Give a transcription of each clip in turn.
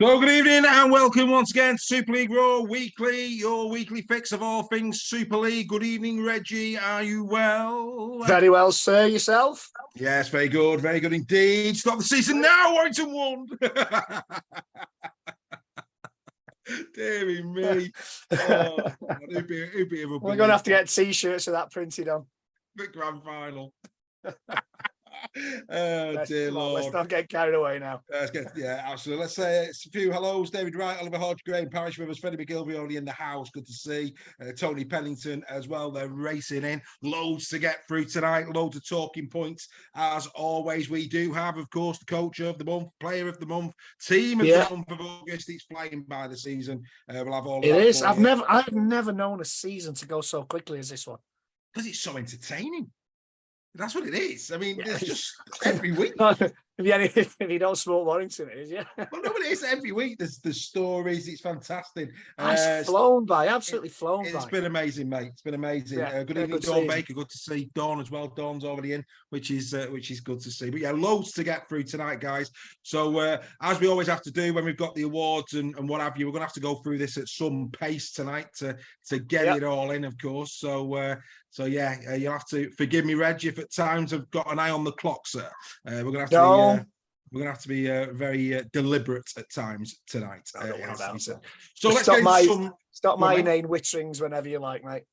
So good evening and welcome once again to Super League Raw Weekly, your weekly fix of all things Super League. Good evening, Reggie. Are you well? Very well, sir. Yourself? Yes, very good indeed. Stop the season now, Warrington won. Deary me. Oh, who'd be We're going to have to get T-shirts of that printed on. The grand final. Dear Lord. Let's not get carried away now. Absolutely. Let's say it's a few hellos. David Wright, Oliver Hodge, Graham Parish with us, Freddie McGilvey already in the house. Good to see. Tony Pennington as well. They're racing in. Loads to get through tonight. Loads of talking points. As always, we do have, of course, the coach of the month, player of the month, team of the month of August. It's flying by the season. We'll have all of that. It is. I've never known a season to go so quickly as this one. Because it's so entertaining. That's what it is. I mean, it's just every week. If you don't smoke Warrington, it is, yeah. Well, no, it is every week. There's stories. It's fantastic. It's flown by, absolutely flown by. It's been amazing, mate. It's been amazing. Yeah, good evening, Dawn Baker. Good to see Dawn as well. Dawn's already in, which is good to see. But yeah, loads to get through tonight, guys. So as we always have to do when we've got the awards and what have you, we're gonna have to go through this at some pace tonight to get it all in, of course. So yeah, you'll have to forgive me, Reg, if at times I've got an eye on the clock, sir. We're gonna have to. We're going to have to be very deliberate at times tonight. So let's stop my inane witterings whenever you like, mate.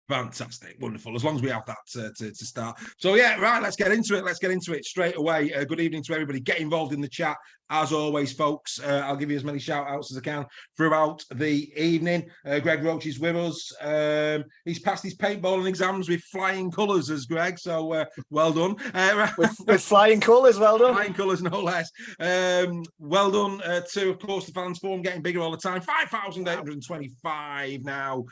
Fantastic, wonderful. As long as we have that to start. So yeah, right. Let's get into it. Let's get into it straight away. Good evening to everybody. Get involved in the chat as always, folks. I'll give you as many shout outs as I can throughout the evening. Greg Roach is with us. He's passed his paintballing exams with flying colours, as Greg. So well done. With flying colours, well done. Flying colours, no less. Well done to, of course, the fans forum getting bigger all the time. 5,825 now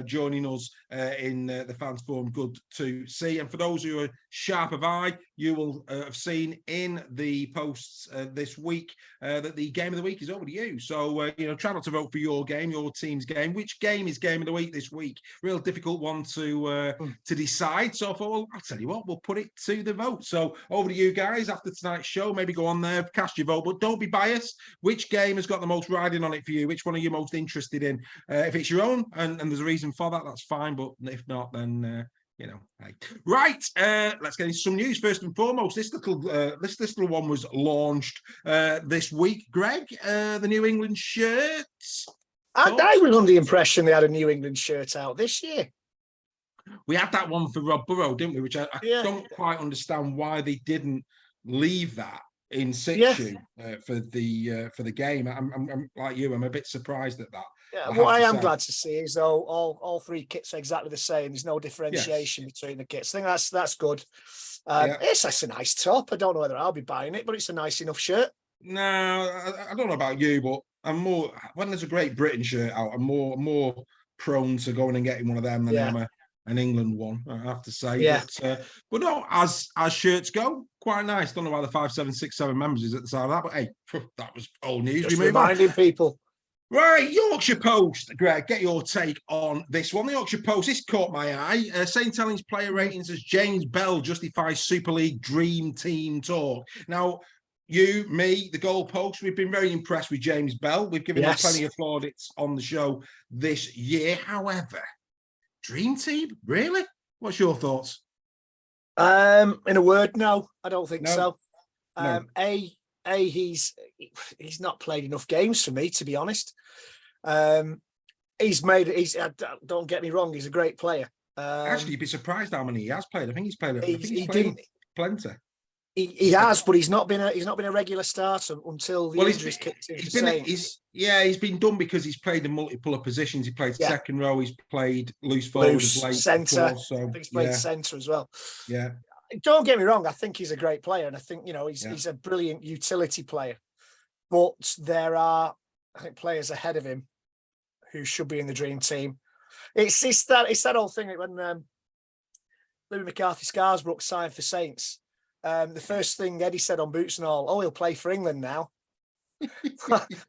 joining us in the fans forum. Good to see. And for those who are sharp of eye, you will have seen in the posts this week that the game of the week is over to you. So try not to vote for your game, your team's game. Which game is game of the week this week? Real difficult one to decide. So I thought, well, I'll tell you what, we'll put it to the vote. So over to you guys after tonight's show. Maybe go on there, cast your vote, but don't be biased. Which game has got the most riding on it for you? Which one are you most interested in? If it's your own and there's a reason for that, that's fine. But if not, then hey. Right, let's get into some news. First and foremost, this little one was launched this week. Greg, the New England shirts. I was under the impression they had a New England shirt out this year. We had that one for Rob Burrow, didn't we? Which I don't quite understand why they didn't leave that in situ for the game. I'm like you. I'm a bit surprised at that. Yeah, what I am glad to see is though all three kits are exactly the same. There's no differentiation between the kits. I think that's good. It's a nice top. I don't know whether I'll be buying it, but it's a nice enough shirt. No, I don't know about you, but I'm more when there's a Great Britain shirt out. I'm more prone to going and getting one of them than I am an England one. I have to say. Yeah. But no, as shirts go, quite nice. Don't know why the 5, 7, 6, 7 members is at the side of that, but hey, that was old news. Just reminding people. Right, Yorkshire Post, Greg, get your take on this one. The Yorkshire Post, this caught my eye. St. Helens player ratings as James Bell justifies Super League dream team talk. Now, you, me, the goalpost, we've been very impressed with James Bell. We've given him plenty of plaudits on the show this year. However, dream team, really? What's your thoughts? In a word, no, I don't think so. No. He's not played enough games for me, to be honest. Don't get me wrong, he's a great player. Actually, you'd be surprised how many he has played. I think he's played plenty. He has, but he's not been a regular starter until the injuries kicked in. He's been done because he's played in multiple positions. He played second row, he's played loose forward, centre. I think he's played centre as well. Yeah. Don't get me wrong, I think he's a great player, and I think he's a brilliant utility player. But there are, I think, players ahead of him who should be in the dream team. It's that whole thing when Louis McCarthy-Scarsbrook signed for Saints. The first thing Eddie said on Boots and All, he'll play for England now.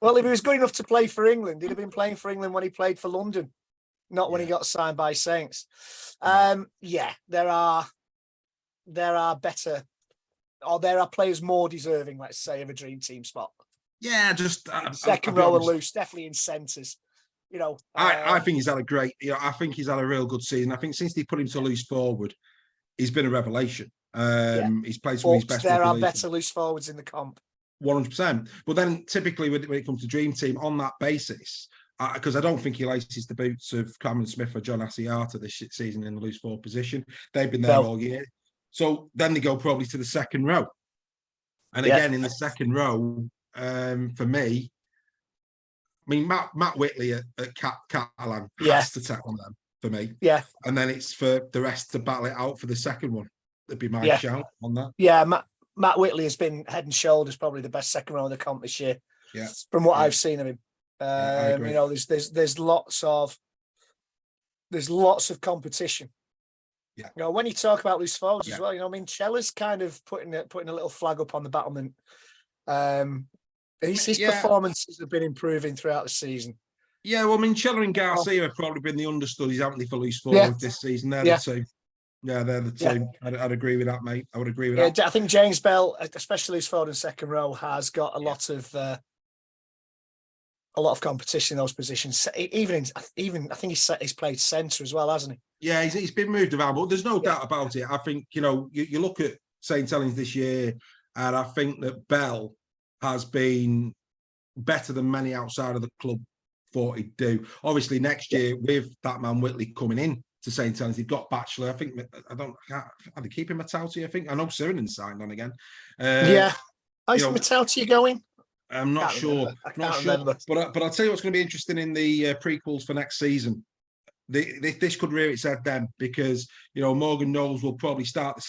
Well, if he was good enough to play for England, he'd have been playing for England when he played for London, not when he got signed by Saints. There are better, or there are players more deserving, let's say, of a dream team spot. Yeah, just second row and loose, definitely in centres. You know, I think he's had a great. I think he's had a real good season. I think since they put him to loose forward, he's been a revelation. He's played some of his best. There are better loose forwards in the comp. 100%. But then typically when it comes to Dream Team on that basis, because I don't think he laces the boots of Cameron Smith or John Asiata this season in the loose forward position. They've been there all year. So then they go probably to the second row. And again, in the second row, for me, I mean, Matt Whitley at Catalan has to take on them for me. Yeah. And then it's for the rest to battle it out for the second one. That'd be my shout on that. Yeah, Matt Whitley has been head and shoulders probably the best second row of the comp this year. Yeah. From what I've seen of him. You know, there's lots of competition. Yeah. You know, when you talk about loose forwards as well, you know, I mean, Chella's kind of putting a little flag up on the battlement. His performances have been improving throughout the season. Yeah, well, I mean, Chella and Garcia have probably been the understudies, haven't they, for loose forward this season? They're the two. Yeah, they're the two. I'd agree with that, mate. I would agree with that. I think James Bell, especially loose forward and second row, has got a lot of competition in those positions. Even I think he's played centre as well, hasn't he? Yeah, he's been moved around, but there's no doubt about it. I think, you know, you look at St. Helens this year, and I think that Bell has been better than many outside of the club thought he'd do. Obviously, next year with that man Whitley coming in to St. Helens, they've got Batchelor. I think are they keeping Matauti? I know Sirenin signed on again. Is Matauti going? I'm not sure. Remember. But I'll tell you what's going to be interesting in the prequels for next season. This could rear its head then, because, you know, Morgan Knowles will probably start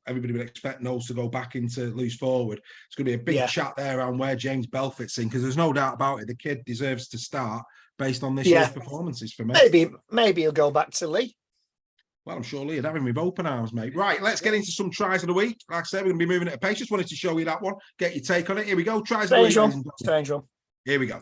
everybody would expect Knowles to go back into loose forward. It's going to be a big chat there around where James Bell fits in, because there's no doubt about it. The kid deserves to start based on this year's performances for me. Maybe he'll go back to Lee. Well, I'm sure Lee would have him with open arms, mate. Right, let's get into some tries of the week. Like I said, we're going to be moving at a pace. Just wanted to show you that one. Get your take on it. Here we go. Tries of the week. Strange one. Here we go.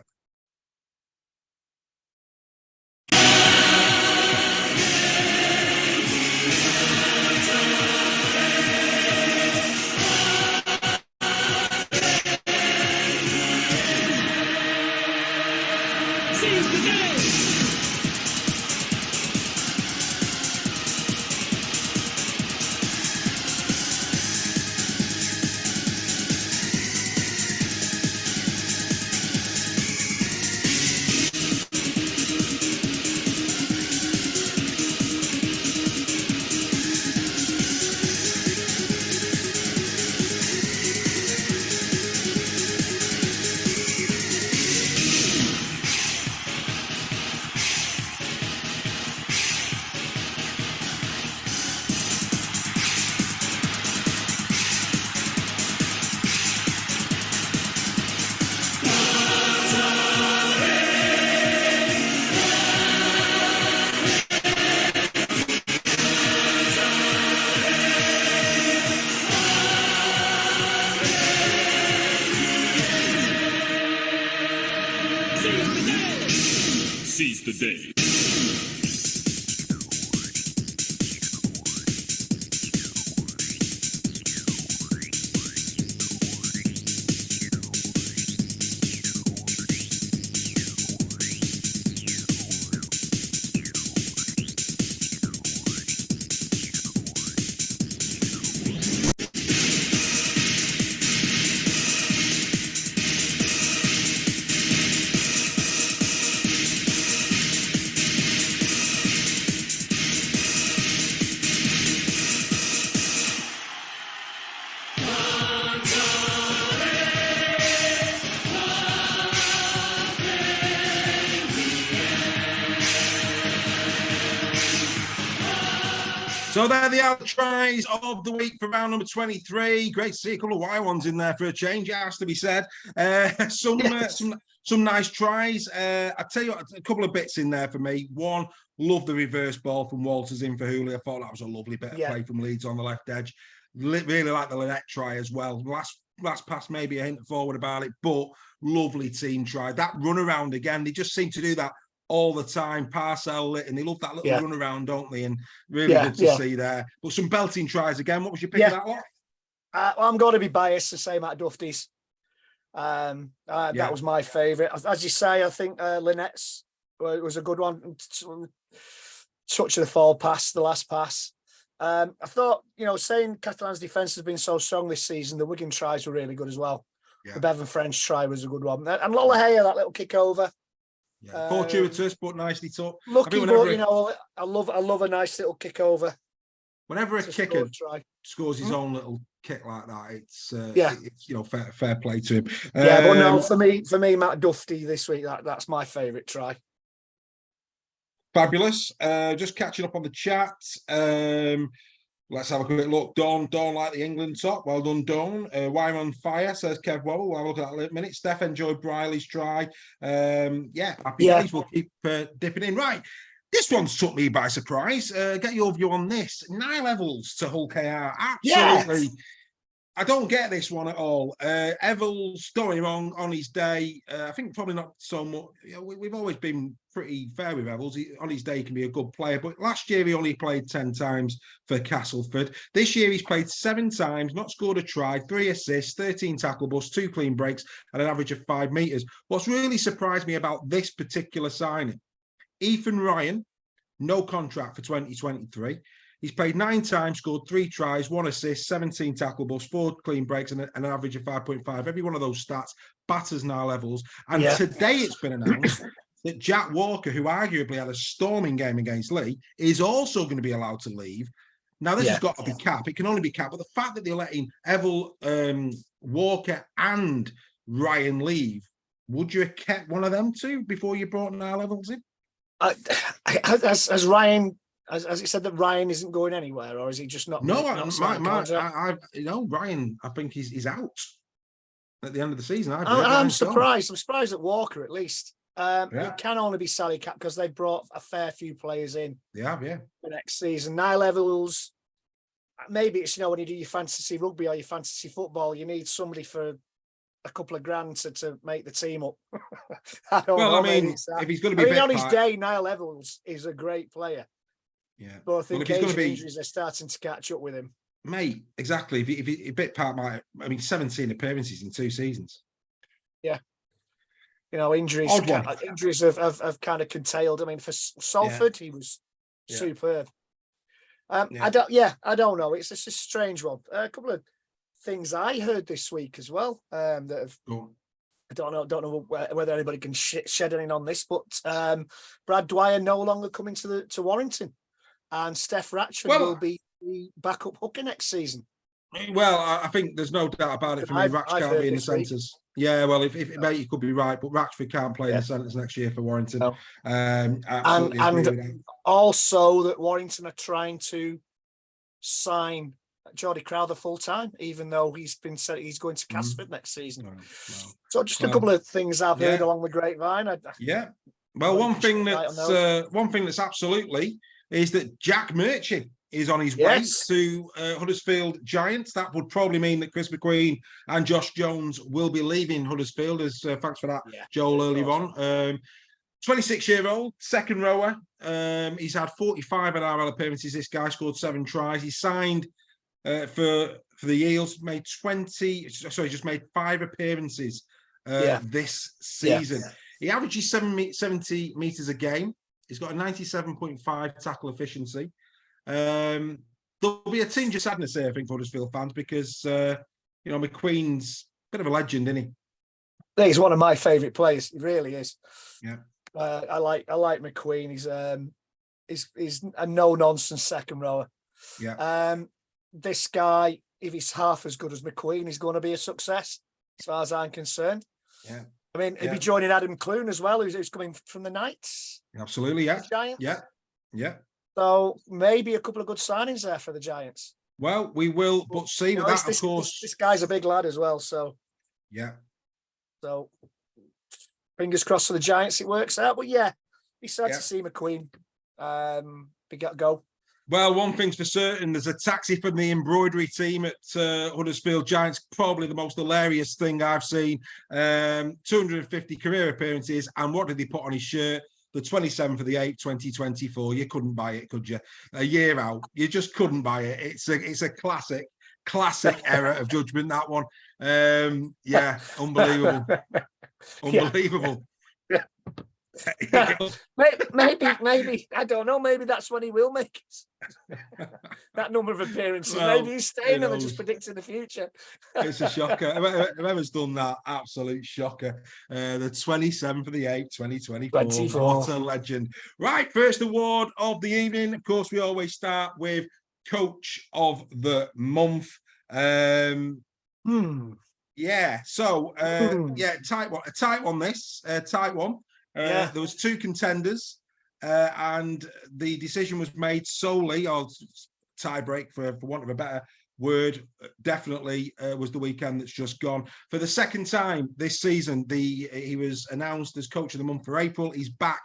Seize the day. So there they are, the tries of the week for round number 23. Great to see a couple of wire ones in there for a change, it has to be said. Some nice tries. I tell you what, a couple of bits in there for me. One, love the reverse ball from Walters in for Hooley. I thought that was a lovely bit of play from Leeds on the left edge. Really like the Lynette try as well. Last pass, maybe a hint forward about it, but lovely team try. That run around again, they just seem to do that all the time. Parcel lit, and they love that little run around, don't they? And really good to see there. But some belting tries again. What was your pick of that one? Well, I'm going to be biased, the same at Dufties. That was my favourite. As you say, I think Lynette's was a good one. Touch of the fall pass, the last pass. I thought, saying Catalan's defence has been so strong this season, the Wigan tries were really good as well. Yeah. The Bevan French try was a good one. And Lola Haya, that little kick over. Yeah. Fortuitous, but nicely tucked. Lucky, but I love a nice little kick over. Whenever a kicker scores his own little kick like that, it's fair play to him. But no, for me, Matt Duffy this week, that's my favourite try. Fabulous. Just catching up on the chat. Let's have a quick look. Dawn like the England top. Well done, Dawn. Why on fire, says Kev Wobble. We'll have a look at that in a minute. Steph enjoyed Briley's try. Happy days. We'll keep dipping in. Right. This one's took me by surprise. Get your view on this. 9 levels to Hull KR. Absolutely. Yes. I don't get this one at all. Evans going wrong on his day. I think probably not so much. We've always been pretty fair with Evans. On his day, he can be a good player. But last year, he only played 10 times for Castleford. This year, he's played 7 times, not scored a try, 3 assists, 13 tackle busts, 2 clean breaks, and an average of 5 metres. What's really surprised me about this particular signing, Ethan Ryan, no contract for 2023. He's played 9 times, scored 3 tries, 1 assist, 17 tackle busts, 4 clean breaks, and an average of 5.5. Every one of those stats batters Niall Levels. And today it's been announced that Jack Walker, who arguably had a storming game against Lee, is also going to be allowed to leave. Now, this has got to be capped. It can only be capped. But the fact that they're letting Walker and Ryan leave, would you have kept one of them two before you brought Niall Levels in? As Ryan... Has it said that Ryan isn't going anywhere, or is he just not? No, Ryan, I think he's out at the end of the season. I'm surprised. I'm surprised at Walker, at least. It can only be Sally Cap because they brought a fair few players in. For next season. Niall Levels, maybe it's, when you do your fantasy rugby or your fantasy football, you need somebody for a couple of grand to make the team up. I don't know. If he's going to be on his day, Niall Levels is a great player. Yeah, but I think injuries are starting to catch up with him. Mate, exactly. If he bit part, 17 appearances in 2 seasons. Yeah, injuries have kind of curtailed. For Salford, he was superb. I don't know. It's just a strange one. A couple of things I heard this week as well that have. I don't know whether anybody can shed anything on this, but Brad Dwyer no longer coming to Warrington. And Steph Ratchford will be the backup hooker next season. Well, I think there's no doubt about it for me. Ratch can't be in the centres. Yeah, well, if mate, you could be right, but Ratchford can't play in the centres next year for Warrington. No. And also that Warrington are trying to sign Geordie Crowther full time, even though he's been said he's going to Casford next season. No. So just a couple of things I've heard along the grapevine. Well, one thing that's absolutely is that Jack Murchie is on his way to Huddersfield Giants. That would probably mean that Chris McQueen and Josh Jones will be leaving Huddersfield. As thanks for that, Joel, earlier on. 26-year-old, second rower. He's had 45 NRL appearances. This guy scored 7 tries. He signed for the Eels, just made 5 appearances this season. He averages 70 metres a game. He's got a 97.5 tackle efficiency. There'll be a tinge of sadness here, I think, for Huddersfield fans, because McQueen's a bit of a legend, isn't he? He's one of my favourite players. He really is. Yeah. I like McQueen. He's a no nonsense second rower. Yeah. This guy, if he's half as good as McQueen, is going to be a success, as far as I'm concerned. Yeah. He'll be joining Adam Clune as well, who's coming from the Knights. Absolutely, yeah. Giants. Yeah. So maybe a couple of good signings there for the Giants. Well, we will, but see with that, of course. This guy's a big lad as well, so. Yeah. So, fingers crossed for the Giants it works out. But be sad to see McQueen go. Well, one thing's for certain, there's a taxi from the embroidery team at Huddersfield Giants, probably the most hilarious thing I've seen. 250 career appearances, and what did they put on his shirt? The 27th of the 8th, 2024. You couldn't buy it, could you? A year out, you just couldn't buy it. It's a classic. classic error of judgment, that one. Yeah, unbelievable. Unbelievable. Yeah. maybe I don't know. Maybe that's when he will make that number of appearances. Well, maybe he's staying and just predicting the future. It's a shocker. Whoever's done that, absolute shocker. The 27th of the 8th, 2024. 24. What a legend. Right, first award of the evening. Of course, we always start with Coach of the Month. Yeah, so yeah, tight one. A tight one. This tight one. There was two contenders, and the decision was made solely, or tie break for want of a better word, definitely was the weekend that's just gone. For the second time this season, he was announced as Coach of the Month for April. He's back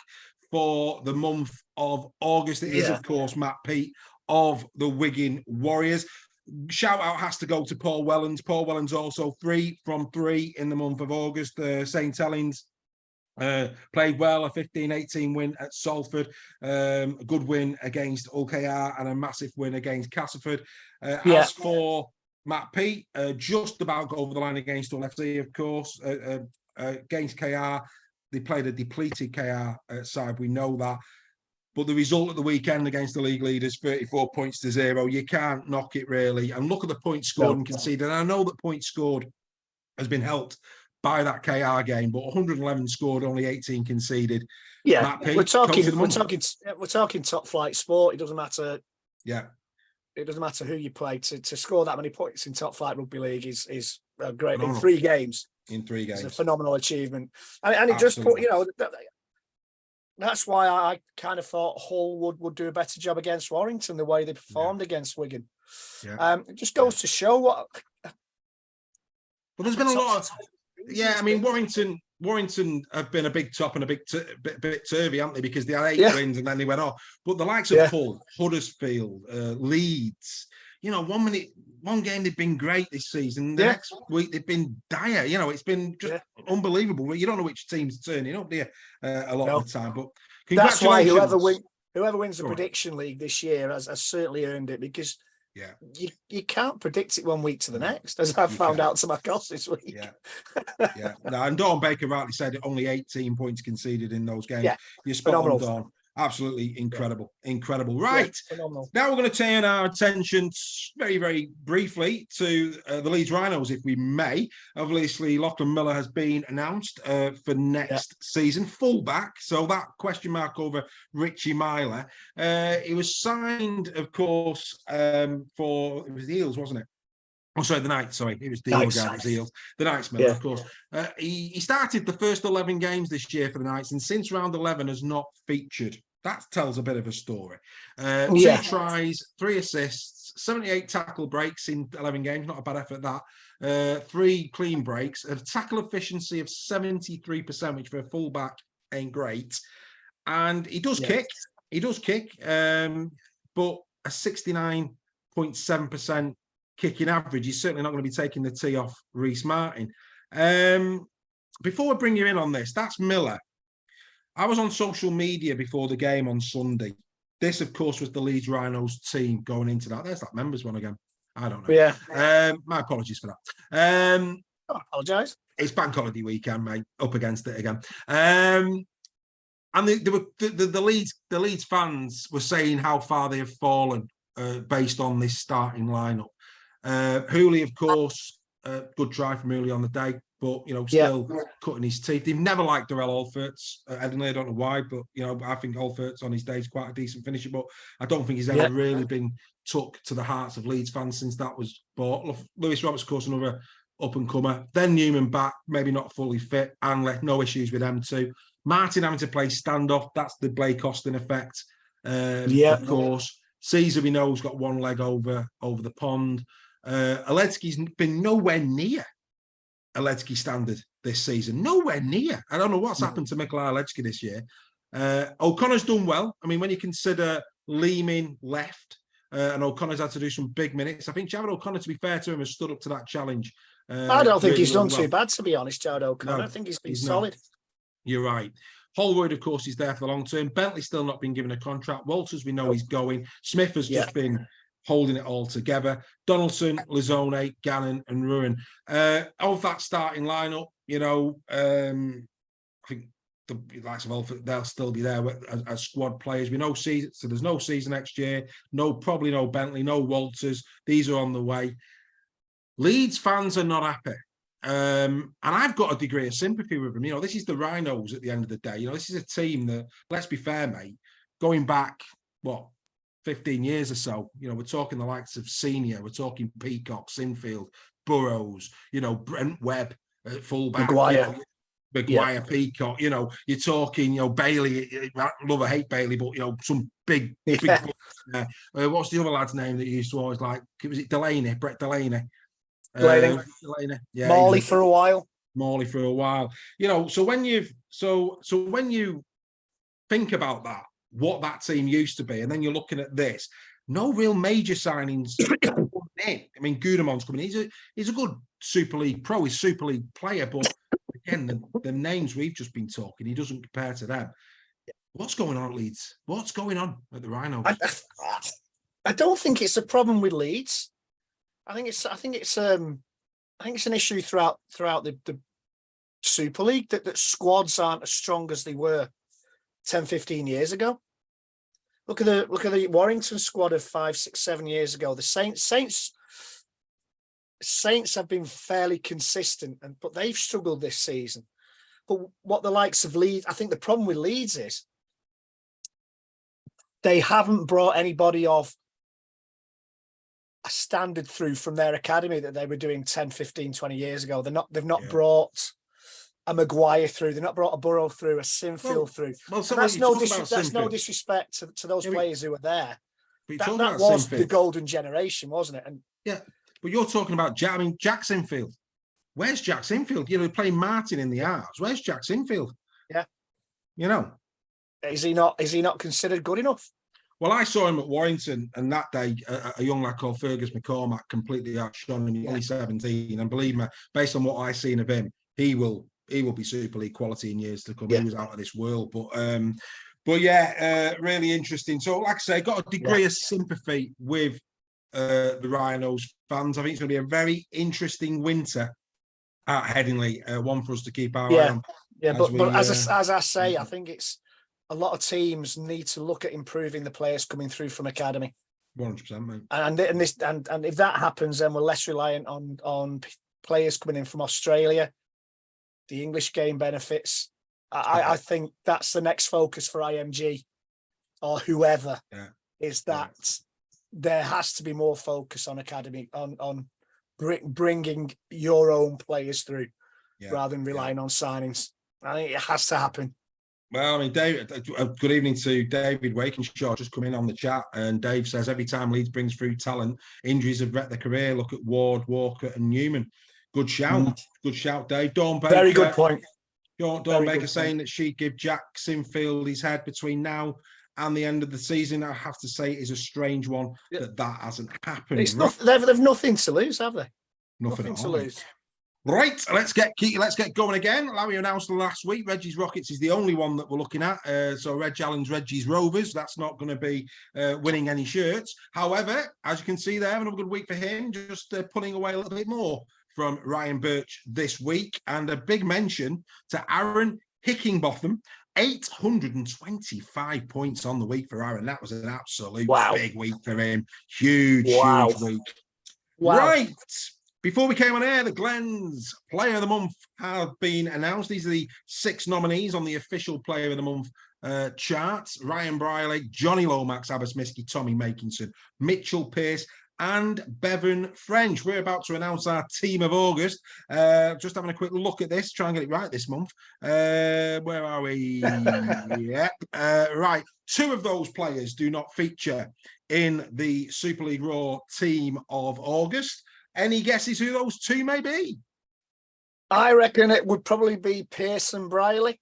for the month of August. It is, of course, Matt Peat of the Wigan Warriors. Shout out has to go to Paul Wellens. Paul Wellens also 3 from 3 in the month of August. St. Helens played well, a 15-18 win at Salford, a good win against OKR and a massive win against Castleford. As for Matt Peat, just about go over the line against Hull FC, of course, against KR. They played a depleted KR side, we know that. But the result at the weekend against the league leaders, 34 points to 0, you can't knock it really. And look at the points scored and conceded. And I know that points scored has been helped by that KR game, but 111 scored, only 18 conceded. Yeah, Peat, we're talking top flight sport. It doesn't matter. Yeah, it doesn't matter who you play. To score that many points in top flight rugby league is a great in 3 games. In 3 games, it's a phenomenal achievement, and it just put that's why I kind of thought Hull would do a better job against Warrington the way they performed against Wigan. Yeah. It just goes to show what. Well, there's been a lot of. Yeah, I mean, Warrington have been a big top and a bit turvy, haven't they? Because they had 8 wins and then they went off. But the likes of Hull, Huddersfield, Leeds, one game they've been great this season. The next week they've been dire. It's been just unbelievable. You don't know which team's turning up there a lot of the time. But that's why whoever wins the prediction league this year has certainly earned it, because you can't predict it one week to the next, as I've found out to my cost this week. No, and Dawn Baker rightly said only 18 points conceded in those games. You're spot on, Dawn. Absolutely incredible. Right. Now we're going to turn our attention very, very briefly to the Leeds Rhinos, if we may. Obviously, Lachlan Miller has been announced for next season, fullback. So that question mark over Richie Myler. He was signed, of course, for, it was the Eels, wasn't it? Oh, sorry, the Knights. Sorry, it was the Eels. The Knights, Miller, of course. He started the first 11 games this year for the Knights, and since round 11 has not featured. That tells a bit of a story. 2 tries, 3 assists, 78 tackle breaks in 11 games. Not a bad effort, that. 3 clean breaks, a tackle efficiency of 73%, which for a fullback ain't great. And he does kick. He does kick, but a 69.7% kicking average. He's certainly not going to be taking the tee off Reece Martin. Before I bring you in on this, that's Miller. I was on social media before the game on Sunday. This, of course, was the Leeds Rhinos team going into that. There's that members one again. I don't know. Yeah. My apologies for that. I apologise. It's bank holiday weekend, mate. Up against it again. And the Leeds fans were saying how far they have fallen based on this starting lineup. Hooley, of course, good try from Hooley on the day, but still cutting his teeth. They've never liked Darrell Alfertz. I don't know why, but I think Alfertz on his day is quite a decent finisher, but I don't think he's ever really been took to the hearts of Leeds fans since that was bought. Lewis Roberts, of course, another up and comer. Then Newman back, maybe not fully fit. Anley, no issues with them too. Martin having to play standoff. That's the Blake Austin effect. Of course. Caesar, we know, has got one leg over the pond. Aledzki's been nowhere near Aledzki standard this season. Nowhere near. I don't know what's happened to Mikołaj Aledzki this year. O'Connor's done well. I mean, when you consider Leeming left and O'Connor's had to do some big minutes, I think Jared O'Connor, to be fair to him, has stood up to that challenge. I don't think he's done too bad, to be honest, Jared O'Connor. I think he's been solid. Not. You're right. Holroyd, of course, is there for the long term. Bentley's still not been given a contract. Walters, we know he's going. Smith has just been holding it all together. Donaldson, Lizone, Gannon, and Ruin. Of that starting lineup, I think the likes of Alford, they'll still be there as squad players. We know season, so there's no season next year. Probably no Bentley, no Walters. These are on the way. Leeds fans are not happy. And I've got a degree of sympathy with them. This is the Rhinos at the end of the day. This is a team that, let's be fair, mate, going back, 15 years or so, we're talking the likes of Senior, we're talking Peacock, Sinfield, Burrows, Brent Webb at fullback. Maguire, Peacock, you're talking, Bailey. I love or hate Bailey, but some big. What's the other lad's name that you used to always like? Was it Delaney? Brett Delaney. Delaney. Yeah, Morley for a while. So when you think about that, what that team used to be, and then you're looking at this, no real major signings in. I mean, Gudemon's coming in. He's a good Super League pro. He's Super League player, but again, the names we've just been talking, he doesn't compare to them. What's going on at Leeds? What's going on at the Rhinos? I don't think it's a problem with Leeds. I think it's an issue throughout the Super League that squads aren't as strong as they were 10, 15 years ago. Look at the Warrington squad of 5, 6, 7 years ago. The Saints have been fairly consistent, but they've struggled this season. But what the likes of Leeds, I think the problem with Leeds is they haven't brought anybody of a standard through from their academy that they were doing 10, 15, 20 years ago. They've not brought a Maguire through. They've not brought a Burrow through, a Sinfield through. That's no disrespect to those players who were there. That was the golden generation, wasn't it? And yeah, but you're talking about Jack Sinfield. Where's Jack Sinfield? Playing Martin in the Arts. Where's Jack Sinfield? Yeah. Is he not considered good enough? Well, I saw him at Warrington, and that day, a young lad called Fergus McCormack completely outshone him. He's only 17, and believe me, based on what I've seen of him, he will be Super League quality in years to come. Yeah. He was out of this world, but really interesting. So, like I say, got a degree of sympathy with the Rhinos fans. I think it's going to be a very interesting winter at Headingley. One for us to keep our eye on. Yeah, but as I say, I think it's a lot of teams need to look at improving the players coming through from academy. 100%, mate. And if that happens, then we're less reliant on players coming in from Australia. The English game benefits. I think that's the next focus for IMG or whoever. Yeah. Is that there has to be more focus on academy, on bringing your own players through rather than relying on signings. I think it has to happen. Well, I mean, Dave, good evening to David Wakenshaw, just come in on the chat. And Dave says, every time Leeds brings through talent, injuries have wrecked their career. Look at Ward, Walker and Newman. Good shout. Good shout, Dave. Dawn Baker. Very good point. Dawn Baker saying that she'd give Jack Sinfield his head between now and the end of the season. I have to say it is a strange one that hasn't happened. They've nothing to lose, have they? Nothing to lose. Right, let's get going again. Like we announced last week, Reggie's Rockets is the only one that we're looking at. So Reg Allen's Reggie's Rovers, that's not going to be winning any shirts. However, as you can see there, another good week for him, just putting away a little bit more from Ryan Birch this week. And a big mention to Aaron Hickinbotham. 825 points on the week for Aaron. That was an absolute big week for him. Huge week. Wow. Right. Before we came on air, the Glens Player of the Month have been announced. These are the 6 nominees on the official Player of the Month charts. Ryan Briley, Johnny Lomax, Abbas Miski, Tommy Makinson, Mitchell Pearce, and Bevan French. We're about to announce our Team of August. Just having a quick look at this, try and get it right this month. Where are we? Right. 2 of those players do not feature in the Super League Raw Team of August. Any guesses who those 2 may be? I reckon it would probably be Pearce and Briley.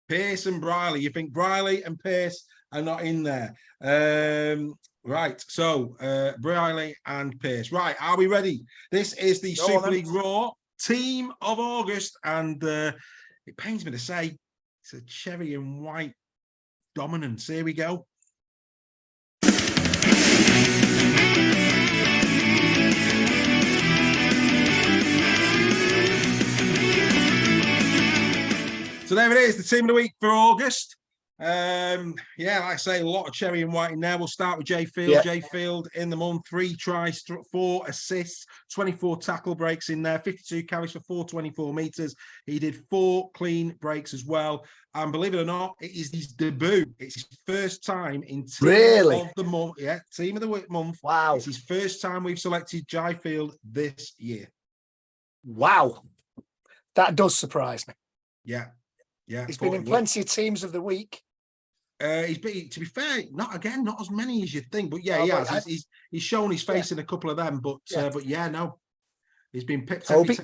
Pearce and Briley. You think Briley and Pearce are not in there? Right. So Briley and Pearce. Right. Are we ready? This is the Super League Raw Team of August. And it pains me to say, it's a cherry and white dominance. Here we go. So there it is, the team of the week for August. Like I say, a lot of cherry and white in there. We'll start with Jay Field. Yeah. Jay Field in the month, 3 tries, 4 assists, 24 tackle breaks in there, 52 carries for 424 meters. He did 4 clean breaks as well. And believe it or not, it is his debut. It's his first time in team of the month. Yeah, team of the month. Wow. It's his first time we've selected Jay Field this year. Wow. That does surprise me. Yeah. Yeah. He's been in plenty of teams of the week. He's been, to be fair, not as many as you'd think, but yeah, he has. He's shown his face in a couple of them, but no, he's been picked. Toby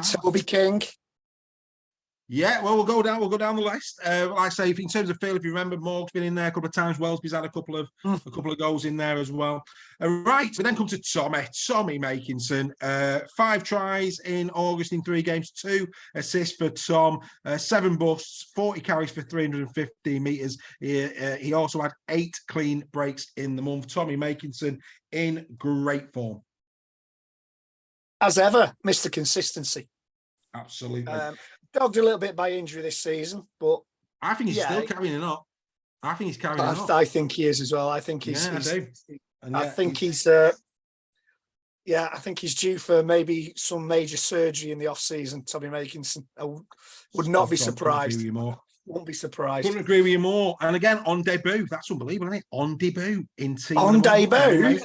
King. Yeah, well, we'll go down the list. Like I say, in terms of Phil, if you remember, Morg's been in there a couple of times. Wellesby's had a couple of goals in there as well. Right, we then come to Tommy Makinson. 5 tries in August in 3 games, 2 assists for Tom, 7 busts, 40 carries for 350 meters. He also had 8 clean breaks in the month. Tommy Makinson in great form. As ever, Mr. Consistency. Absolutely. Dogged a little bit by injury this season, but I think he's still carrying it up. I think he's carrying it up. I think he is as well. I think he's. I think he's due for maybe some major surgery in the off season. Tommy Makinson. I would not be surprised. Won't be surprised. Couldn't agree with you more. And again, on debut, that's unbelievable, isn't it? On debut in team. On debut,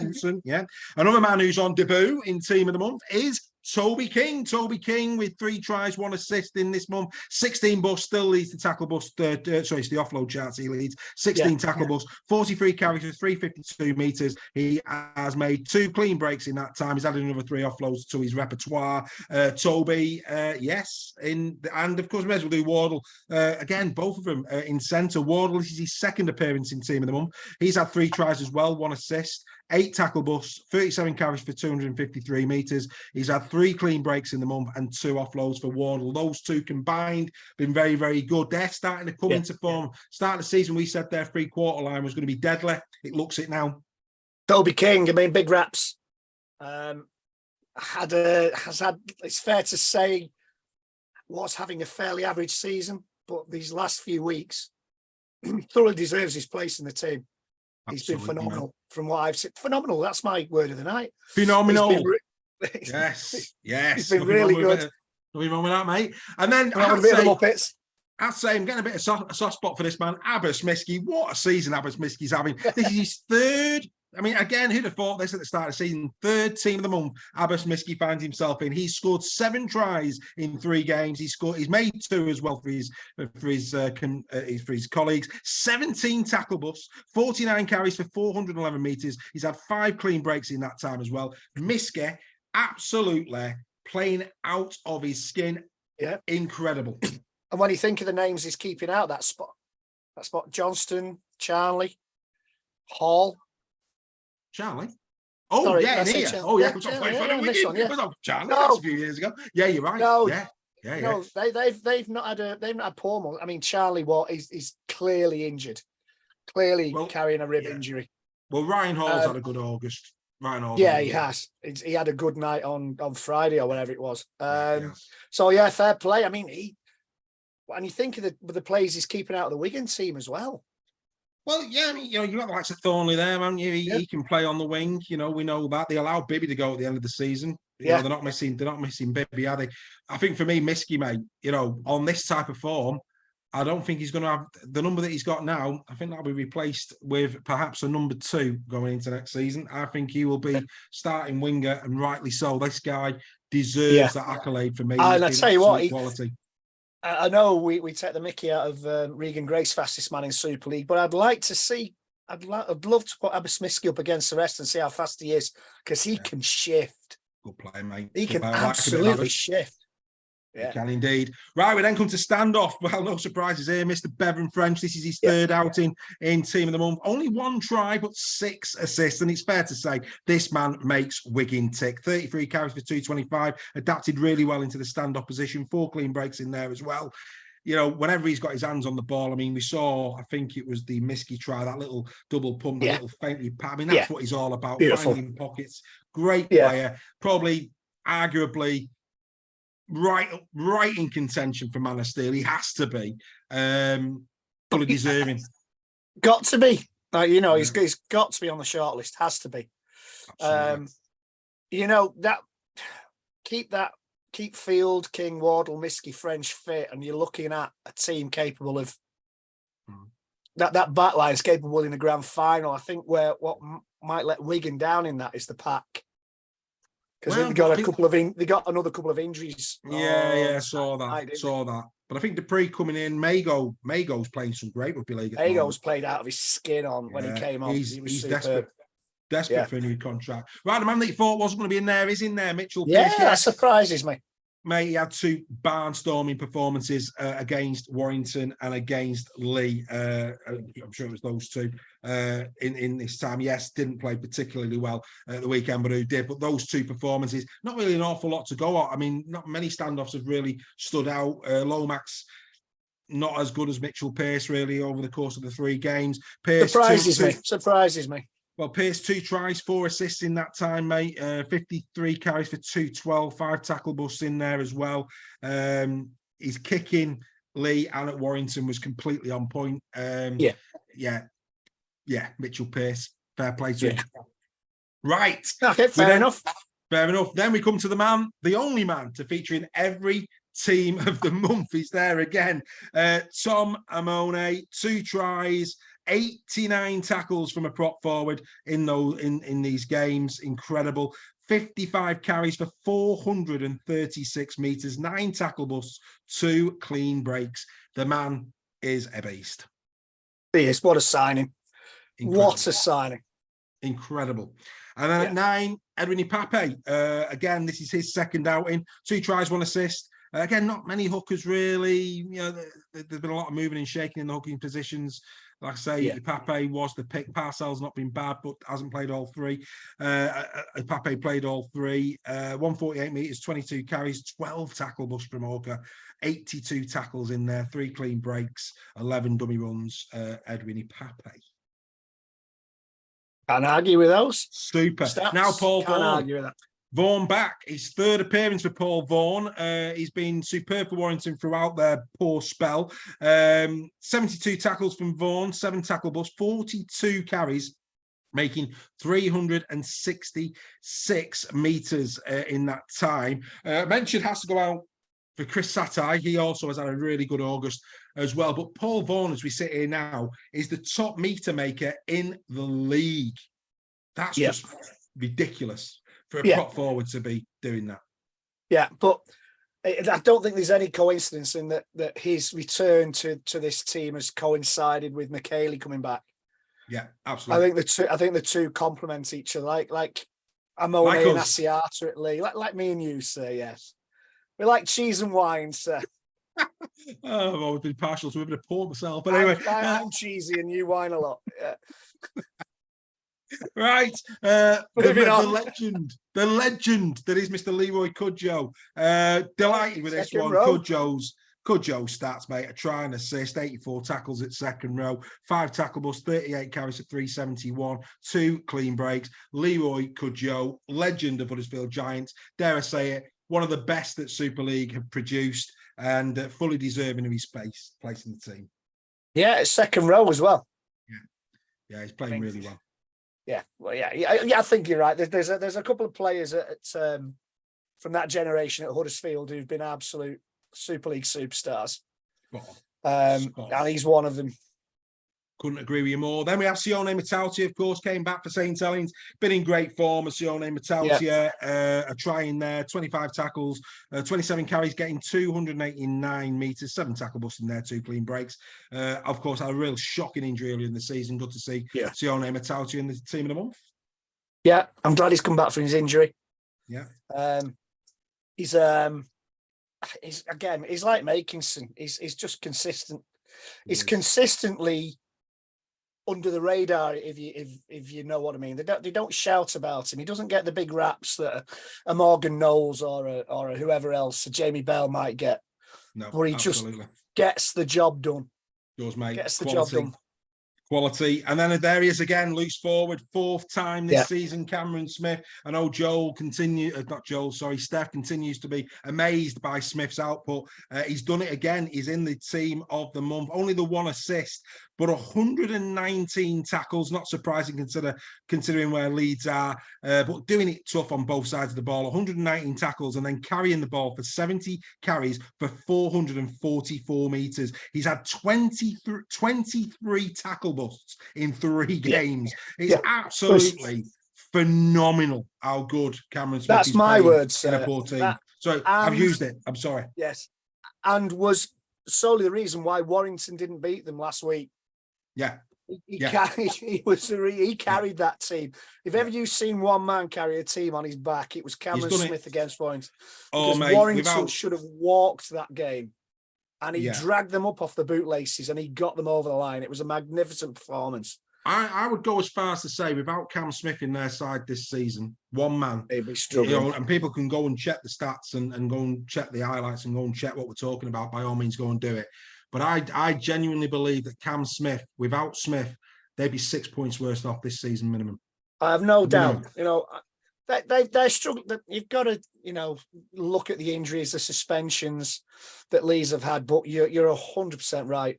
yeah. Another man who's on debut in team of the month is Toby King. Toby King with 3 tries, 1 assist in this month. 16 busts, still leads the tackle bust. It's the offload charts he leads. 16 tackle busts, 43 carries for 352 meters. He has made 2 clean breaks in that time. He's added another 3 offloads to his repertoire. Toby, yes. And of course, we may as well do Wardle. Again, both of them in centre. Wardle, this is his 2nd appearance in team of the month. He's had 3 tries as well, 1 assist. 8 tackle busts, 37 carries for 253 meters. He's had 3 clean breaks in the month and 2 offloads for Wardle. Those 2 combined been very, very good. They're starting to come into form. Start of the season, we said their 3-quarter line was going to be deadly. It looks it now. Toby King, I mean, big raps. It's fair to say, was having a fairly average season, but these last few weeks thoroughly deserves his place in the team. He's been phenomenal from what I've seen. Phenomenal. That's my word of the night. Phenomenal. Yes. He's been really good. Nothing wrong with that, mate. And then I'd say I'm getting a bit of a soft spot for this man, Abbas Miski. What a season Abbas Miski's having. This is his 3rd. I mean, again, who'd have thought this at the start of the season? 3rd team of the month, Abbas Miski finds himself in. He's scored 7 tries in 3 games. He's made 2 as well for his colleagues. 17 tackle busts, 49 carries for 411 meters. He's had 5 clean breaks in that time as well. Miski, absolutely playing out of his skin. Yeah, incredible. And when you think of the names he's keeping out that spot, Johnston, Charlie, Hall. Charlie? Oh, sorry, yeah, in here. Oh, yeah. Charlie, that's a few years ago. Yeah, you're right. No, yeah. No, they've not had Paul. I mean, Charlie is clearly injured. Clearly carrying a rib injury. Well, Ryan Hall's had a good August. Yeah, he has. He had a good night on Friday or whatever it was. So, yeah, fair play. I mean, and you think of the players he's keeping out of the Wigan team as well. Well, yeah, I mean, you've got the likes of Thornley there, man. He can play on the wing. We know that. They allow Bibby to go at the end of the season. They're not missing Bibby, are they? I think for me, Miski, mate, on this type of form, I don't think he's going to have the number that he's got now. I think that'll be replaced with perhaps a number 2 going into next season. I think he will be starting winger, and rightly so. This guy deserves that accolade for me. And I tell you what, quality. I know we take the mickey out of Regan Grace, fastest man in Super League, but I'd like to see. I'd love to put Abbas Miski up against the rest and see how fast he is, because he can shift. Good player, mate. He can absolutely shift. Yeah. He can indeed. Right, we then come to standoff. Well, no surprises here. Mr. Bevan French. This is his 3rd outing in team of the month. Only 1 try, but 6 assists. And it's fair to say this man makes Wigan tick. 33 carries for 225. Adapted really well into the standoff position. 4 clean breaks in there as well. Whenever he's got his hands on the ball, I mean, we saw, I think it was the Miski try, that little double pump, the little faintly pat. I mean, that's what he's all about. Beautiful. Finding pockets. Great player. Probably, arguably, right in contention for Man of Steel. He has to be. Fully deserving. Got to be. He's got to be on the shortlist. Has to be. Absolutely. Keep Field, King, Wardle, Miskey, French fit, and you're looking at a team capable of that back line is capable in the grand final. I think what might let Wigan down in that is the pack. Because they got another couple of injuries. Yeah, saw that. But I think Dupree coming in, Mago's playing some great rugby league. Mago's played out of his skin when he came on. He's desperate for a new contract. Right, the man that you thought wasn't going to be in there is in there, Mitchell Pearce. Yeah, that surprises me. Mate, he had 2 barnstorming performances against Warrington and against Lee. I'm sure it was those 2 in this time. Yes, didn't play particularly well at the weekend, but who did? But those 2 performances, not really an awful lot to go on. I mean, not many standoffs have really stood out. Lomax, not as good as Mitchell Pearce, really, over the course of the 3 games. Pearce Surprises me. Well, Pearce 2 tries, 4 assists in that time, mate. 53 carries for 212, 5 tackle busts in there as well. His kicking, Lee and at Warrington, was completely on point. Yeah. Mitchell Pearce, fair play to him. Right. Okay, fair enough. Fair enough. Then we come to the man, the only man to feature in every team of the month. He's there again. Tom Amone, 2 tries. 89 tackles from a prop forward in these games. Incredible. 55 carries for 436 meters, 9 tackle busts, 2 clean breaks. The man is a beast. He is. What a signing. Incredible. What a signing. Incredible. And then at 9, Edwin Ipape. Again, this is his second outing. 2 tries, 1 assist. Again, not many hookers really. There's been a lot of moving and shaking in the hooking positions. Like I say, Ipape was the pick. Parcells not been bad, but hasn't played all 3. Ipape played all 3. 148 metres, 22 carries, 12 tackle busts from Hawker, 82 tackles in there, 3 clean breaks, 11 dummy runs. Edwin Ipape. Can't argue with those. Super. Now Paul Can't Vaughan. argue with that. Vaughan back, his 3rd appearance for Paul Vaughan. He's been superb for Warrington throughout their poor spell. 72 tackles from Vaughan, 7 tackle busts, 42 carries, making 366 metres in that time. Mention has to go out for Chris Satai. He also has had a really good August as well. But Paul Vaughan, as we sit here now, is the top meter maker in the league. That's just ridiculous for a prop forward to be doing that. Yeah, but I don't think there's any coincidence in that his return to this team has coincided with McKaylee coming back. Yeah, absolutely. I think the two complement each other. Like Amone and Asiata at Lee. Like me and you, sir. Yes, we like cheese and wine, sir. I've always been partial to having a pour myself, but anyway, I'm cheesy and you wine a lot. Yeah. Right, the legend that is Mr. Leroy Cudjoe. Delighted with this one. Cudjoe's stats, mate. A try and assist, 84 tackles at second row, 5 tackle busts, 38 carries at 371, 2 clean breaks. Leroy Cudjoe, legend of Huddersfield Giants. Dare I say it, one of the best that Super League have produced, and fully deserving of his place in the team. Yeah, second row as well. Yeah, he's playing really well. Yeah, well, I think you're right. There's a couple of players from that generation at Huddersfield who've been absolute Super League superstars. And he's one of them. Couldn't agree with you more. Then we have Sione Matautia, of course, came back for St. Helens. Been in great form, Sione Matautia. A try in there, 25 tackles, 27 carries, getting 289 metres, 7 tackle busts in there, 2 clean breaks. Of course, had a real shocking injury earlier in the season. Good to see Sione Matautia in the team of the month. Yeah, I'm glad he's come back from his injury. Yeah. He's like Makinson. He's just consistent. He's consistently under the radar, if you know what I mean. They don't shout about him. He doesn't get the big raps that a Morgan Knowles or a whoever else, a Jamie Bell might get. No, but he just gets the job done. Yours, mate. Gets the job done. Quality. And then there he is again, loose forward, 4th time this season, Cameron Smith. I know Steph continues to be amazed by Smith's output. He's done it again. He's in the team of the month. Only the 1 assist, but 119 tackles. Not surprising considering where Leeds are, but doing it tough on both sides of the ball. 119 tackles and then carrying the ball for 70 carries for 444 meters. He's had 23 tackle busts in 3 games. It's absolutely phenomenal how good Cameron Smith is. That's my words. In a poor team. I've used it. I'm sorry. Yes. And was solely the reason why Warrington didn't beat them last week. Yeah. He carried that team. If ever you've seen one man carry a team on his back, it was Cameron Smith against Warrington. Oh, because Warrington should have walked that game. And he dragged them up off the bootlaces and he got them over the line. It was a magnificent performance. I would go as far as to say, without Cam Smith in their side this season, one man, they'd be struggling. And people can go and check the stats and go and check the highlights and go and check what we're talking about. By all means, go and do it. But I genuinely believe that Cam Smith, without Smith, they'd be 6 points worse off this season minimum. I have no doubt. They're struggling. You've got to, look at the injuries, the suspensions that Leeds have had. But you're 100% right.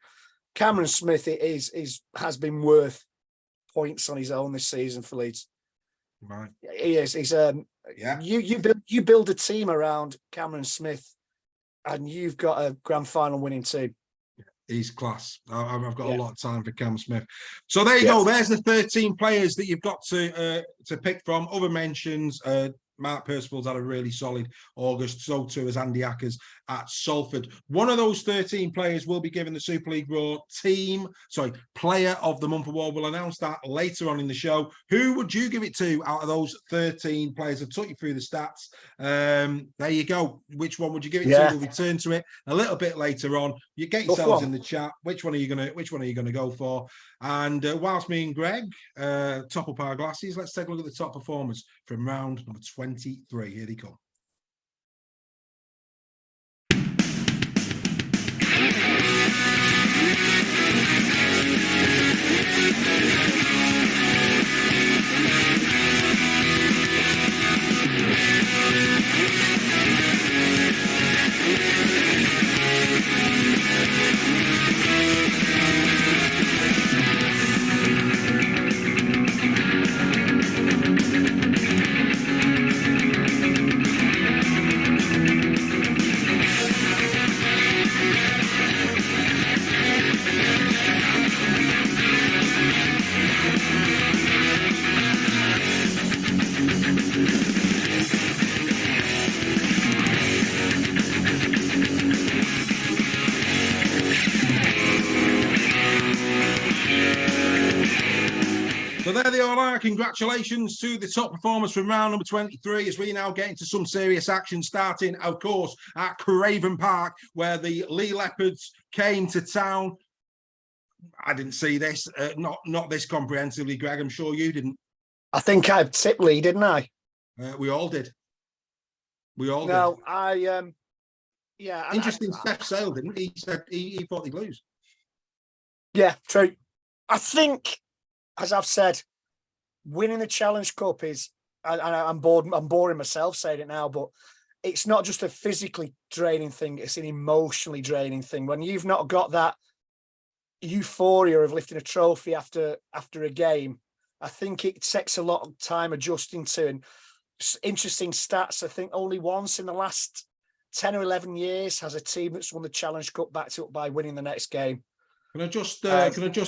Cameron Smith has been worth points on his own this season for Leeds. Right. He is. He's you build a team around Cameron Smith, and you've got a grand final winning team. He's class. I've got a lot of time for Cam Smith. So there you go. There's the 13 players that you've got to pick from. Other mentions. Mark Percival's had a really solid August. So too has Andy Ackers at Salford. One of those 13 players will be given the Super League Raw Player of the Month award. We'll announce that later on in the show. Who would you give it to out of those 13 players? I've took you through the stats. There you go. Which one would you give it to? We'll return to it a little bit later on. You get yourselves in the chat. Which one are you gonna go for? And whilst me and Greg top up our glasses, let's take a look at the top performers from round number 23. Here they come. So there they all are. Congratulations to the top performers from round number 23 as we now get into some serious action, starting, of course, at Craven Park, where the Lee Leopards came to town. I didn't see this, not this comprehensively, Greg. I'm sure you didn't. I think I tipped Lee, didn't I? We all did. No, did. Interesting. Steph Sale, didn't he? He said he thought they'd lose. Yeah, true. I think, as I've said, winning the Challenge Cup is, and I'm boring myself saying it now, but it's not just a physically draining thing, it's an emotionally draining thing. When you've not got that euphoria of lifting a trophy after a game, I think it takes a lot of time adjusting to. And interesting stats, I think only once in the last 10 or 11 years has a team that's won the Challenge Cup backed up by winning the next game. Can I just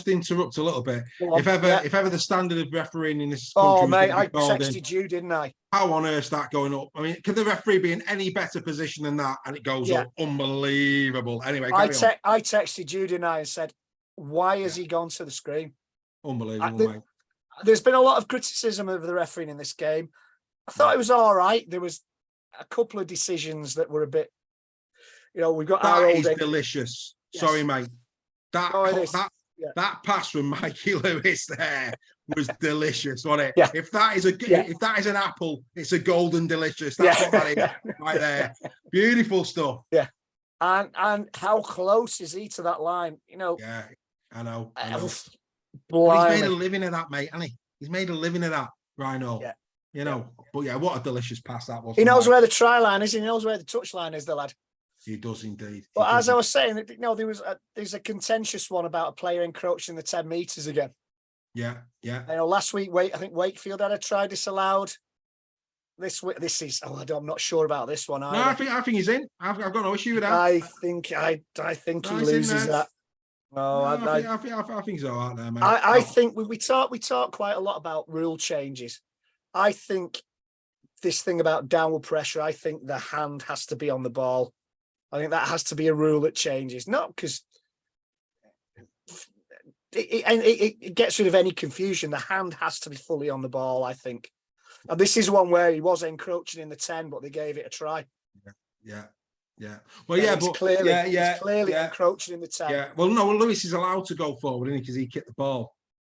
interrupt a little bit? If ever the standard of refereeing in this country, oh mate, I texted you, didn't I? How on earth is that going up? I mean, could the referee be in any better position than that? And it goes up, unbelievable. Anyway, I texted you, didn't I, and said, why has he gone to the screen? Unbelievable, mate. There's been a lot of criticism of the refereeing in this game. I thought it was all right. There was a couple of decisions that were a bit, we've got that is delicious. Yes. Sorry, mate. That pass from Mikey Lewis there was delicious, wasn't it? Yeah. If that is an apple, it's a golden delicious. That's what that is right there. Beautiful stuff. Yeah. And how close is he to that line? Yeah, I know. But he's made a Blimey. living of that, mate, hasn't he? He's made a living of that, Rhino. Yeah. You know, but yeah, what a delicious pass that was. He from knows Mike. where the try line is. He knows where the touch line is, the lad. He does indeed. He But as does I was saying, there's a contentious one about a player encroaching the 10 metres again. Yeah, yeah. You know, last week, I think Wakefield had a try disallowed. This week, I'm not sure about this one either. No, I think he's in. I've got no issue with that. I think he No, he's in loses there. that. No, I think he's all right there, mate. I think we talk quite a lot about rule changes. I think this thing about downward pressure, I think the hand has to be on the ball. I think that has to be a rule that changes, not because it gets rid of any confusion. The hand has to be fully on the ball, I think. And this is one where he was encroaching in the 10, but they gave it a try. Yeah. Well, yeah, He's but clearly encroaching in the 10. Yeah. Well, no, Lewis is allowed to go forward, isn't he? Because he kicked the ball.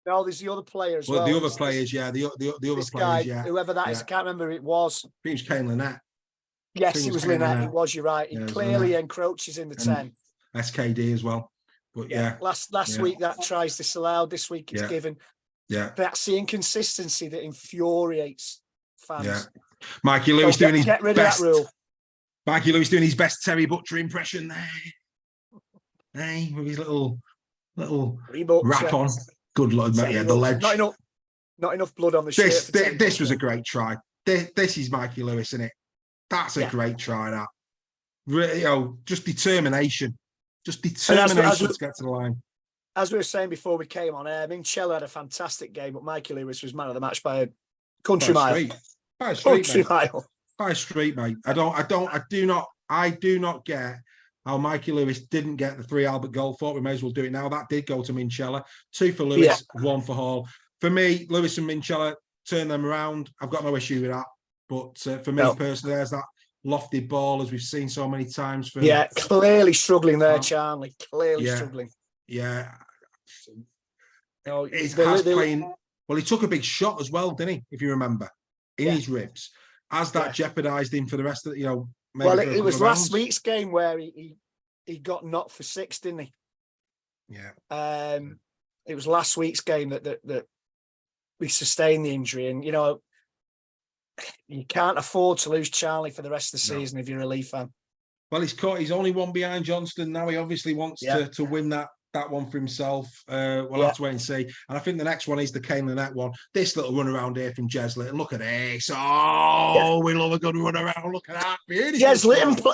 No, there's the other player as well. The other players, yeah. The other This players, guy, yeah. whoever that is, I can't remember who it was. I think it was Kane Lynette. Yes, it was Lynette. It was, you're right. He Yeah, clearly encroaches in the 10. SKD as well. But yeah. Last week that tries disallowed. This week it's given. Yeah. That's the inconsistency that infuriates fans. Yeah. Mikey Lewis doing his get rid best. of that rule. Mikey Lewis doing his best Terry Butcher impression there. Hey, with his little rap on. Good Lord, mate. Yeah, the ledge. Not enough blood on the shirt. This was a great try. This is Mikey Lewis, isn't it? That's a great try, that. Really, just determination. Just determination to get to the line. As we were saying before we came on air, Minchella had a fantastic game, but Mikey Lewis was man of the match by a country mile. By a street, mile. By a street, mate. I do not get how Mikey Lewis didn't get the 3 Albert Goldthorpe. We may as well do it now. That did go to Minchella. 2 for Lewis, 1 for Hall. For me, Lewis and Minchella, turn them around. I've got no issue with that. But for me personally, there's that lofted ball, as we've seen so many times. Clearly struggling there, Charlie. Clearly struggling. Yeah. Well, he took a big shot as well, didn't he? If you remember, in his ribs, as that jeopardised him for the rest of Well, it was last week's game where he got knocked for 6, didn't he? Yeah. It was last week's game that we sustained the injury, and you can't afford to lose Charlie for the rest of the season if you're a Leaf fan. Well, he's only one behind Johnston now. He obviously wants to win that one for himself. We'll have to wait and see. And I think the next one is the Kane Lynette one. This little run around here from Jez Litton. Look at this. We love a good run around. Look at that. Beautiful.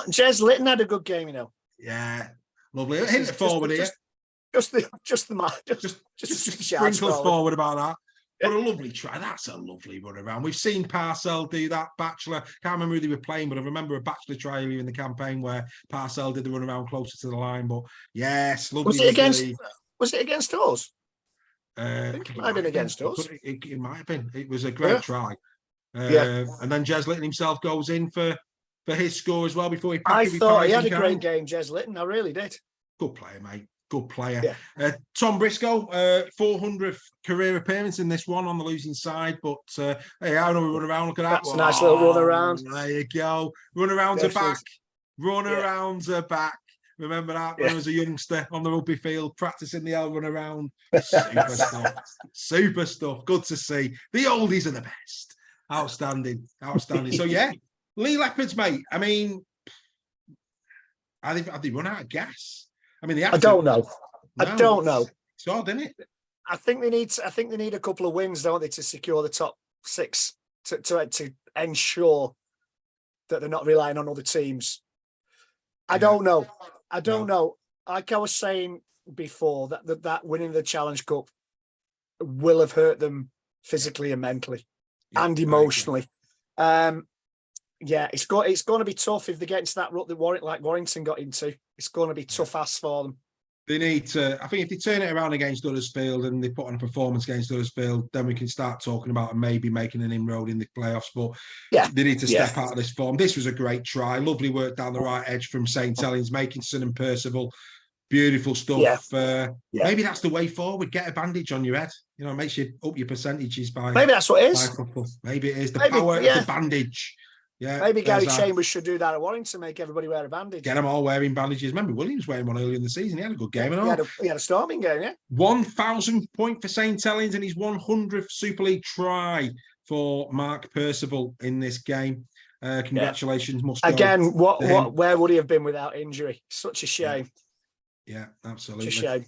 Jez Litton had a good game, Yeah, lovely. Hit it forward here. Just sprinkle forward about that. But a lovely try. That's a lovely run around. We've seen Parcell do that. Batchelor. Can't remember who they were playing, but I remember a Batchelor try earlier in the campaign where Parcell did the run around closer to the line. But yes, lovely. Was it against us? I think it might have been against us. It might have been. It was a great try. And then Jez Litton himself goes in for his score as well before he. I thought he had a great game, Jez Litton. I really did. Good player, mate. Good player. Tom Briscoe, 400th career appearance in this one on the losing side. But hey, I know we run around. Look at that. That's a nice little run around. There you go. Run around to back. Run around to back. Remember that when I was a youngster on the rugby field practicing the L run around. Super stuff. Super stuff. Good to see. The oldies are the best. Outstanding. So yeah, Lee Leopards, mate. I mean, have they run out of gas? I mean, I don't know. I don't know. It's odd, isn't it? I think they need a couple of wins, don't they, to secure the top 6 to ensure that they're not relying on other teams. I don't know. Like I was saying before, that winning the Challenge Cup will have hurt them physically and mentally and emotionally. It's going to be tough if they get into that rut that Warrington got into. It's going to be tough ass for them. They need to. I think if they turn it around against Huddersfield and they put on a performance against Huddersfield, then we can start talking about maybe making an inroad in the playoffs. But they need to step out of this form. This was a great try. Lovely work down the right edge from St. Helens, Makinson and Percival. Beautiful stuff. Maybe that's the way forward. Get a bandage on your head. It makes you up your percentages by. Maybe that's what it is. Maybe it is the power of the bandage. Yeah. Maybe Gary there's that. Chambers should do that at Warrington, make everybody wear a bandage. Get them all wearing bandages. Remember, Williams wearing one earlier in the season. He had a good game and all. He had a storming game, yeah. 1,000 point for St. Helens and his 100th Super League try for Mark Percival in this game. Congratulations, must go again. to him. Where would he have been without injury? Such a shame. Yeah, absolutely. Such a shame.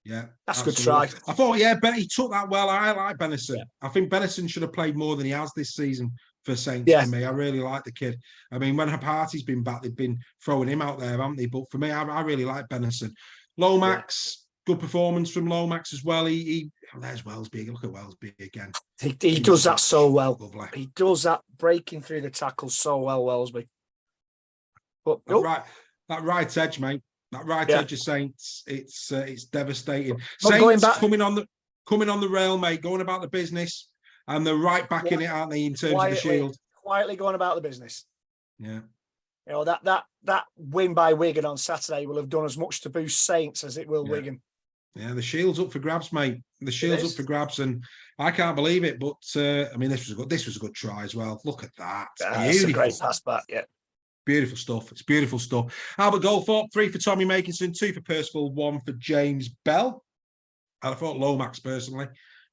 Yeah, that's absolutely. a good try. I thought, he took that well. I like Benison. Yeah. I think Benison should have played more than he has this season for Saints. For me, I really like the kid. I mean, when Party's been back, they've been throwing him out there, haven't they? But for me, I really like Benison. Lomax, good performance from Lomax as well. There's Wellesby. Look at Wellesby again. He does that so well. Lovely. He does that breaking through the tackles so well, Wellesby. But that right edge, mate. That right edge of Saints, it's devastating. But Saints coming on the rail, mate, going about the business, and they're right back in it, aren't they, in terms of the Shield? Quietly going about the business. Yeah. You know, that win by Wigan on Saturday will have done as much to boost Saints as it will Wigan. Yeah, the Shield's up for grabs, mate. The Shield's up for grabs, and I can't believe it. But I mean, this was a good try as well. Look at that. It's a great pass back, yeah. Beautiful stuff. It's beautiful stuff. Albert Goldthorpe, 3 for Tommy Makinson, 2 for Percival, 1 for James Bell. I thought Lomax personally,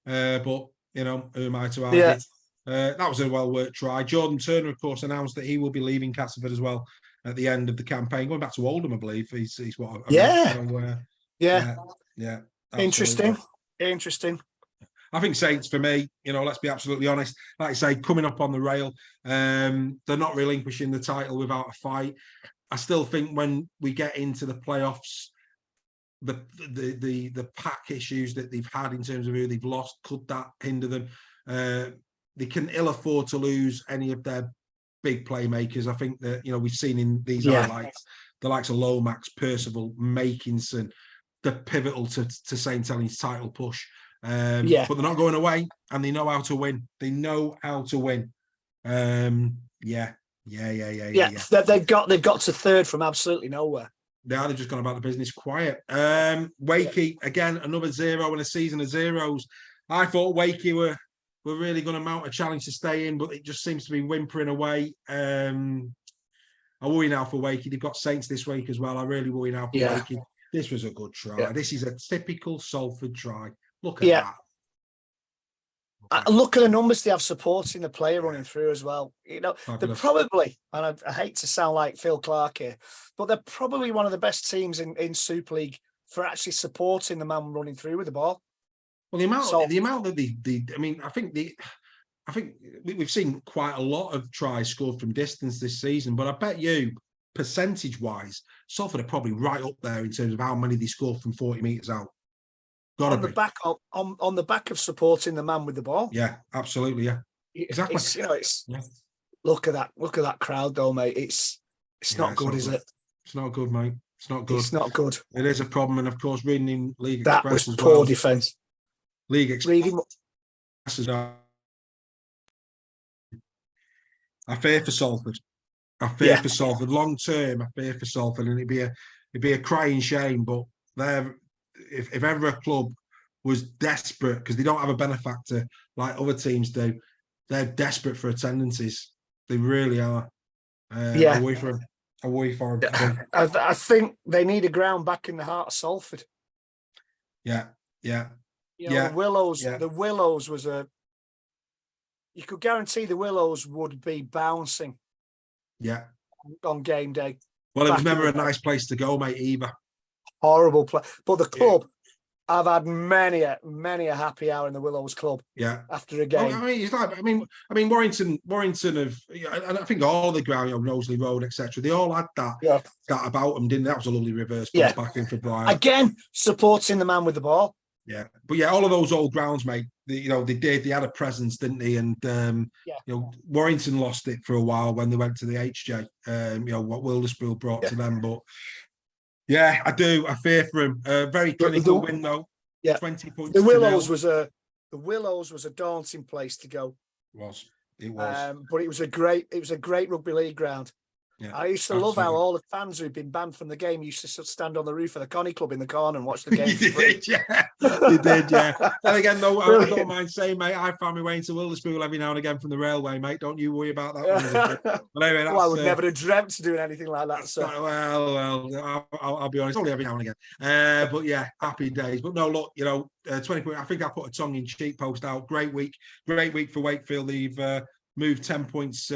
but who am I to argue? Yeah. That was a well-worked try. Jordan Turner, of course, announced that he will be leaving Castleford as well at the end of the campaign, going back to Oldham, I believe. He's what? Yeah. Interesting. I think Saints, for me, let's be absolutely honest, like I say, coming up on the rail, they're not relinquishing the title without a fight. I still think when we get into the playoffs, the pack issues that they've had in terms of who they've lost, could that hinder them? They can ill afford to lose any of their big playmakers. I think that, we've seen in these highlights, the likes of Lomax, Percival, Makinson, they're pivotal to St. Helens' title push. But they're not going away, and they know how to win. They know how to win. They've got to third from absolutely nowhere. They've just gone about the business quiet. Wakey, again, another 0 in a season of zeros. I thought Wakey were really going to mount a challenge to stay in, but it just seems to be whimpering away. I worry now for Wakey. They've got Saints this week as well. I really worry now for Wakey. This was a good try. Yeah. This is a typical Salford try. Look at that. Look at the numbers they have supporting the player running through as well. They're probably, and I hate to sound like Phil Clark here, but they're probably one of the best teams in Super League for actually supporting the man running through with the ball. Well, the amount that I think we've seen quite a lot of tries scored from distance this season, but I bet you, percentage-wise, Salford are probably right up there in terms of how many they scored from 40 metres out. On the back of supporting the man with the ball. Yeah, absolutely. Yeah, exactly. Look at that crowd, though, mate. It's not good, is it? It's not good, mate. It's not good. It's not good. It is a problem, and of course, reading in League Express as well. That was poor defence. League Express. I fear for Salford. For Salford long term. I fear for Salford, and it'd be a crying shame. But if ever a club was desperate, because they don't have a benefactor like other teams do, they're desperate for attendances. They really are. I worry for them. I think they need a ground back in the heart of Salford. The Willows. Yeah. The Willows was you could guarantee the Willows would be bouncing. Yeah. On game day. Well, it was never a nice place to go, mate, either. Horrible play. But the club, I've had many a happy hour in the Willows club. Yeah. After a game. I mean, Warrington have, and I think all the ground, Knowsley Road, etc. They all had that about them, didn't they? That was a lovely reverse pass back in for Brian. Again, supporting the man with the ball. Yeah, but all of those old grounds, mate. They had a presence, didn't they? And Warrington lost it for a while when they went to the HJ. What Wilderspool brought to them, but I do. I fear for him. Very clinical win though. Yeah, 20 points. The Willows was a daunting place to go. It was. But it was a great rugby league ground. Yeah, I used to love how absolutely. all the fans who'd been banned from the game used to stand on the roof of the Connie Club in the corner and watch the game. You for free. did, yeah. You did, yeah. And again, though, I don't Brilliant. mind saying, mate, I found my way into Wilderspool every now and again from the railway, mate. Don't you worry about that when I was a kid. But anyway, Well, I that's would never have dreamt of doing anything like that. that's So I'll be honest, only every now and again. But yeah, happy days. But no, look, 20 points. I think I put a tongue-in-cheek post out. Great week for Wakefield. They've moved 10 points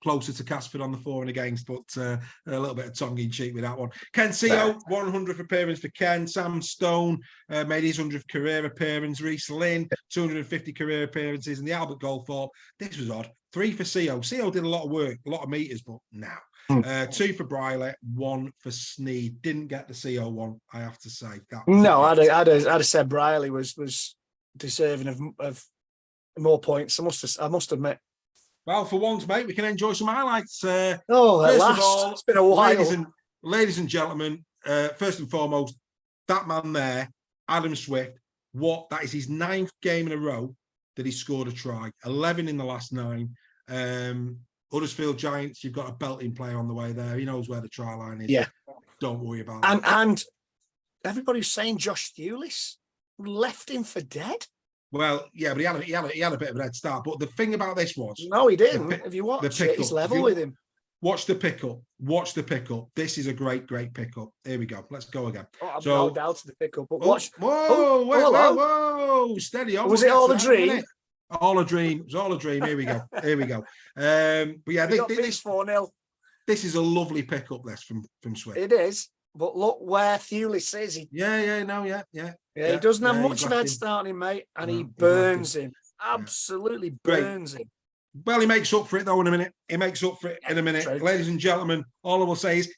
closer to Casford on the for and against, but a little bit of tongue-in-cheek with that one. Ken Seo, 100th appearance for Ken. Sam Stone made his 100th career appearance. Reese Lynn, 250 career appearances. And the Albert Goldthorpe, this was odd, 3 for Seo. Seo did a lot of work, a lot of meters, but now. 2 for Briley, 1 for Sneed. Didn't get the CO one, I have to say. no, I'd have said Briley was deserving of more points. I must admit. Well, for once, mate, we can enjoy some highlights. At First last, of all, it's been a while. ladies and gentlemen, first and foremost, that man there, Adam Swift, that is his 9th game in a row that he scored a try. 11 in the last 9. Huddersfield Giants, you've got a belting player on the way there. He knows where the try line is. Yeah. Don't worry about it. And everybody's saying Josh Thewlis left him for dead. Well, yeah, but he had a bit of a head start. But the thing about this was, no, he didn't. If you watch it, he's level with him. Watch the pickup. This is a great pickup. Here we go. Let's go again. I've no doubt the pickup. But watch. Whoa! Steady on. Was it all a dream? All a dream. It was all a dream. Here we go. But yeah, this 4-0. This is a lovely pickup. This from Swift. It is. But look where Thewlis is. He doesn't have much of a head start on him, mate, and he burns him. Absolutely burns him. Well, he makes up for it though in a minute. True. Ladies and gentlemen, all I will say is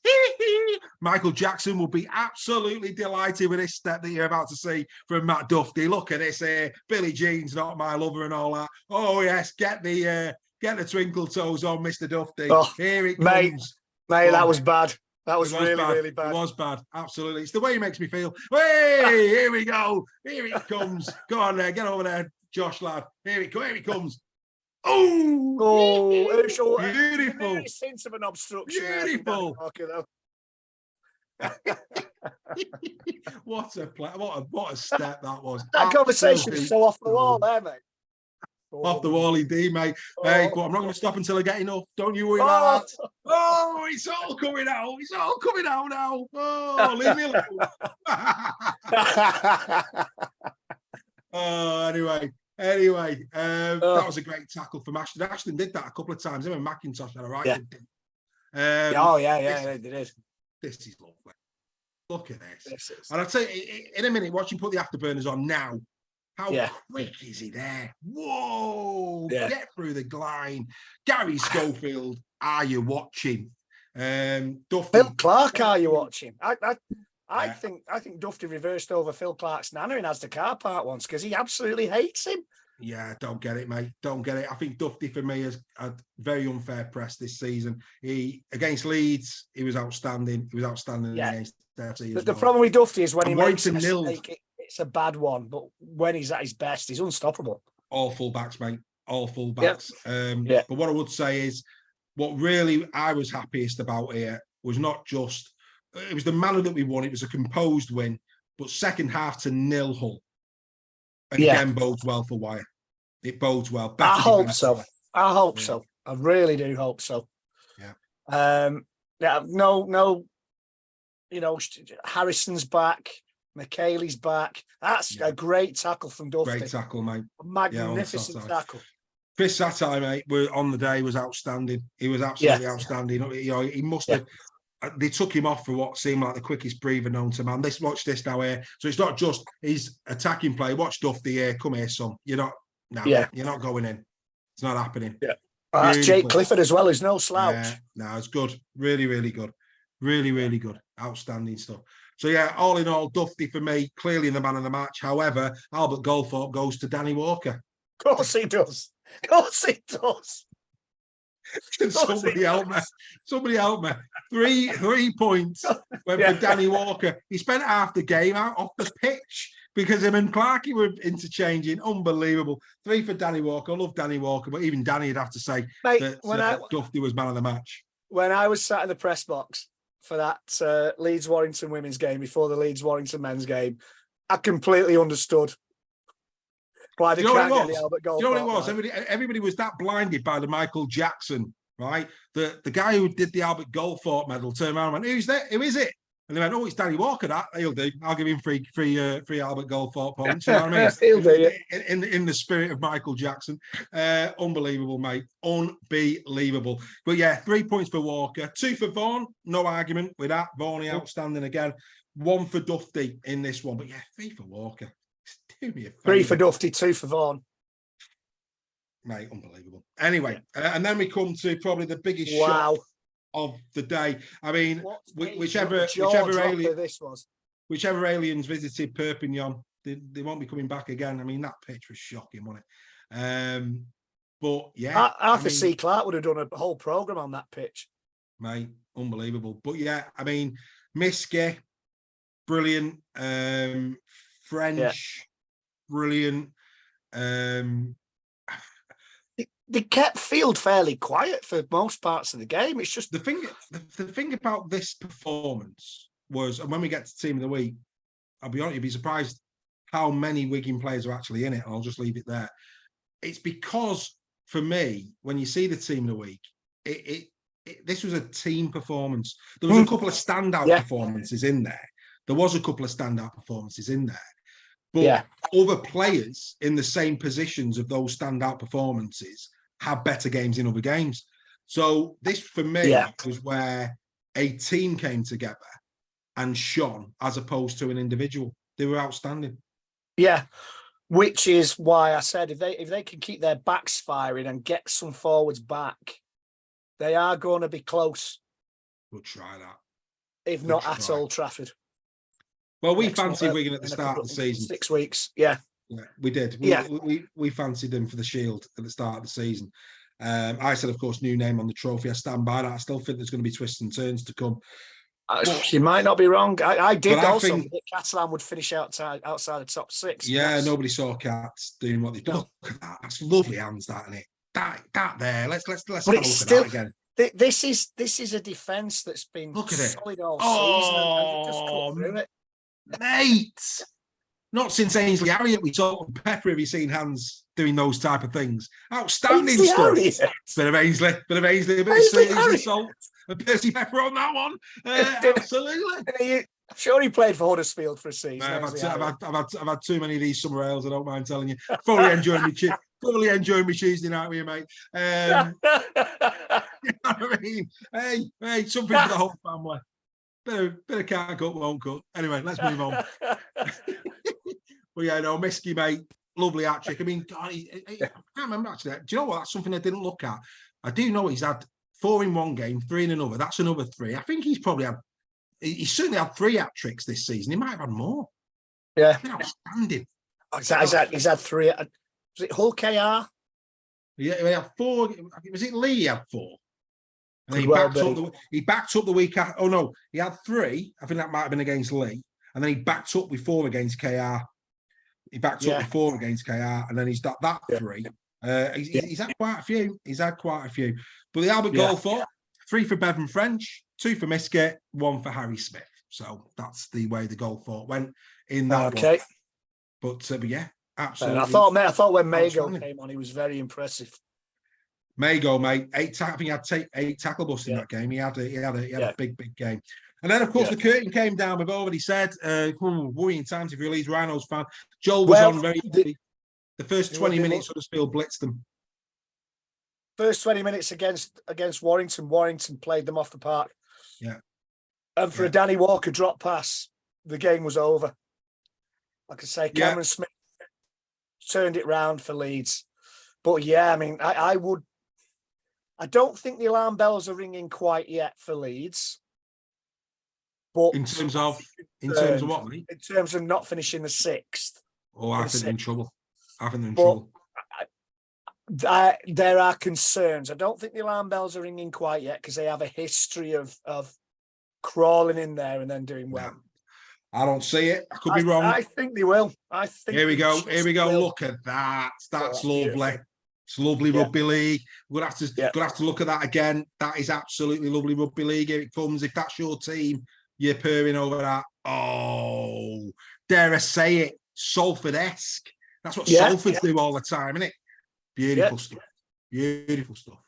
Michael Jackson will be absolutely delighted with this step that you're about to see from Matt Duffy. Look at this here. Billie Jean's not my lover and all that. Oh yes, get the twinkle toes on, Mr. Duffy. Oh, here it comes. Mate, that was bad. That was really bad. It was bad. Absolutely. It's the way he makes me feel. Hey, here we go. Here it comes. Go on there. Get over there, Josh, lad. Here it comes. Oh, beautiful. Very sense of an obstruction. Beautiful. What a play. What a step that was. That conversation is so off the wall there, mate. Off the wall indeed, mate. Hey, I'm not going to stop until I get enough. Don't you worry about that. Oh, it's all coming out. It's all coming out now. Oh, leave me alone. Anyway, that was a great tackle from Ashton. Ashton did that a couple of times. Him and McIntosh had a right good they did. This is lovely. Look at this. And I'll tell you, in a minute, watch him put the afterburners on now. How quick is he there? Whoa! Yeah. Get through the line. Gary Schofield, are you watching? Duffy. Phil Clark, are you watching? I think Duffy reversed over Phil Clark's nana in Asda car park once because he absolutely hates him. Yeah, don't get it, mate. Don't get it. I think Duffy for me has had very unfair press this season. He against Leeds, he was outstanding. against Chelsea. The problem with Duffy is when he makes a mistake, it's a bad one. But when he's at his best, he's unstoppable. All fullbacks, mate. All fullbacks. But what I would say is, what really I was happiest about here was not just it was the manner that we won. It was a composed win, but second half to 0 Hull. Again, bodes well for Wire. It bodes well. I hope so. I really do hope so. Yeah. No. Harrison's back. McKaylee's back. That's a great tackle from Duffy. Great tackle, mate. Magnificent tackle. Chris Satai, mate, on the day was outstanding. He was absolutely outstanding. He must have. They took him off for what seemed like the quickest breather known to man. Watch this now here. So it's not just his attacking play. Watch Duffy here. Come here, son. You're not going in. It's not happening. Yeah. That's Jake Clifford as well. He's no slouch. Yeah, no, it's good. Really, really good. Really, really good. Outstanding stuff. So yeah, all in all, Duffy for me, clearly the man of the match. However, Albert Goldthorpe goes to Danny Walker. Of course he does. Can somebody help me? 3 points went for Danny Walker. He spent half the game out off the pitch because him and Clarkey were interchanging. Unbelievable. 3 for Danny Walker. I love Danny Walker, but even Danny would have to say that Duffy was man of the match. when I was sat in the press box for that Leeds Warrington women's game before the Leeds Warrington men's game, I completely understood why they can't get the Albert Goldthorpe. You know what it was? Everybody was that blinded by the Michael Jackson, right? The guy who did the Albert Goldthorpe medal turned around and went, "Who's that? Who is it?" And they went, "Oh, it's Danny Walker. That he'll do. I'll give him free Albert Goldthorpe points." You know what I mean? He'll do. In the spirit of Michael Jackson, unbelievable, mate, unbelievable. But yeah, 3 points for Walker, 2 for Vaughan. No argument with that. Vaughan outstanding again. 1 for Dufty in this one, but yeah, 3 for Walker. Do me a favor. 3 for Dufty, 2 for Vaughan. Mate, unbelievable. Anyway, and then we come to probably the biggest shot of the day. I mean, whichever aliens visited Perpignan, they won't be coming back again. I mean, that pitch was shocking, wasn't it? But yeah, Arthur C. Clarke would have done a whole program on that pitch, mate. Unbelievable. But yeah, I mean, Miske, brilliant. French, brilliant. They kept field fairly quiet for most parts of the game. It's just the thing about this performance was, and when we get to Team of the Week, I'll be honest, you'd be surprised how many Wigan players are actually in it. And I'll just leave it there. It's because, for me, when you see the Team of the Week, this was a team performance. There was a couple of standout performances in there. There was a couple of standout performances in there. But other players in the same positions of those standout performances have better games in other games. So this, for me, was where a team came together and shone as opposed to an individual. They were outstanding. Yeah, which is why I said if they can keep their backs firing and get some forwards back, they are going to be close. We'll try that. If not at Old Trafford. Well, we fancied Wigan at the start of the season. 6 weeks, yeah, we did. We fancied them for the Shield at the start of the season. I said, of course, new name on the trophy. I stand by that. I still think there's going to be twists and turns to come. You might not be wrong. I did also think Catalan would finish outside the top 6. Yeah, nobody saw Cats doing what they did. Look at that. That's lovely hands, that, isn't it? That there. Let's have a look at that again. This is a defence that's been solid all season. And just cut through it. Mate, not since Ainsley Harriott we saw Pepper. Have you seen hands doing those type of things? Outstanding stuff. Bit of Ainsley, a bit of season salt, and Percy Pepper on that one. Absolutely. I'm sure he played for Huddersfield for a season. I've had too many of these summer ales. I don't mind telling you. Fully enjoying my Tuesday night with you, mate. You know what I mean? Hey, something for the whole family. Bit of can't cut, won't cut. Anyway, let's move on. Well, yeah, no, Miske, mate, lovely hat trick. I mean, God, I can't remember actually. Do you know what? That's something I didn't look at. I do know he's had 4 in one game, 3 in another. That's another 3. I think he's certainly had 3 hat tricks this season. He might have had more. Yeah, outstanding. He's had 3. Was it Hull KR? Yeah, he had 4. Was it Lee? He had 4. And he backed up the week after. Oh no, he had 3. I think that might have been against Lee, and then he backed up with 4 against KR. He backed up with 4 against KR, and then he's got that 3. He's had quite a few. But the Albert Goldthorpe, 3 for Bevan French, 2 for Miske, 1 for Harry Smith. So that's the way the Goldthorpe went in that one. But yeah, absolutely. I thought when Mago came on, he was very impressive. Mago, mate, I think he had 8 tackle busts in that game. He had a big game. And then, of course, the curtain came down. We've already said, worrying times if you're a Leeds Rhinos fan. Joel was on very heavy. The first 20 minutes, Huddersfield blitzed them. First 20 minutes against Warrington played them off the park. Yeah. And for a Danny Walker drop pass, the game was over. Like I say, Cameron Smith turned it round for Leeds. But yeah, I mean, I don't think the alarm bells are ringing quite yet for Leeds. But in terms of what, mate? In terms of not finishing the 6th. Oh, I think they're in trouble. There are concerns. I don't think the alarm bells are ringing quite yet because they have a history of crawling in there and then doing well. I don't see it. I could be wrong. I think they will. Here we go. Look at that. That's lovely. Beautiful. It's lovely Yeah. rugby league. We're gonna have to look at that again. That is absolutely lovely rugby league. Here it comes. If that's your team, you're purring over that. Oh, dare I say it, Salford-esque. That's what Salford do all the time, isn't it? Beautiful stuff. Beautiful stuff.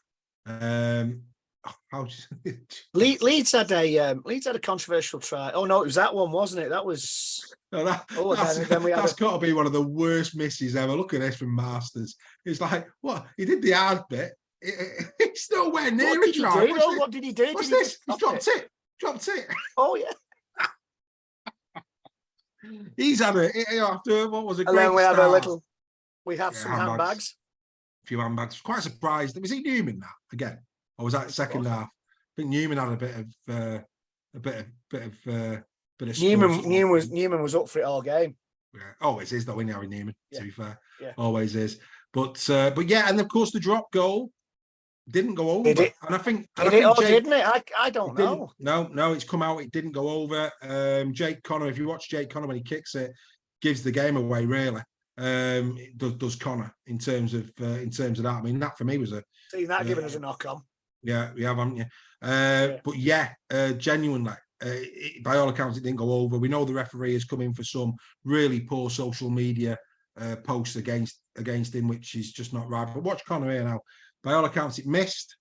Leeds had a controversial try. Oh no, it was that one, wasn't it? That was. No, then we had that's got to be one of the worst misses ever. Look at this from Masters. It's like, what? He did the hard bit. It's nowhere near a try. What did he do? What's this? He's dropped it. Dropped it. Oh yeah. He's had it after what was a And great then we start. have a little. We have some handbags. A few handbags. Quite surprised. Was he Newman that again, or was that second half? I think Newman had a bit of. Newman was up for it all game. Yeah, always is though, isn't he, Harry Newman? Yeah. To be fair, yeah, always is. But yeah, and of course the drop goal didn't go over. Did it? And I think didn't it? I don't know. No, it's come out. It didn't go over. Jake Connor. If you watch Jake Connor when he kicks it, gives the game away. Really, it does Connor in terms of that. I mean, that for me was a. Seen that giving us a knock on. Yeah, we have, haven't you? But yeah, genuinely. By all accounts, it didn't go over. We know the referee has come in for some really poor social media posts against him, which is just not right. But watch Connor here now. By all accounts, it missed.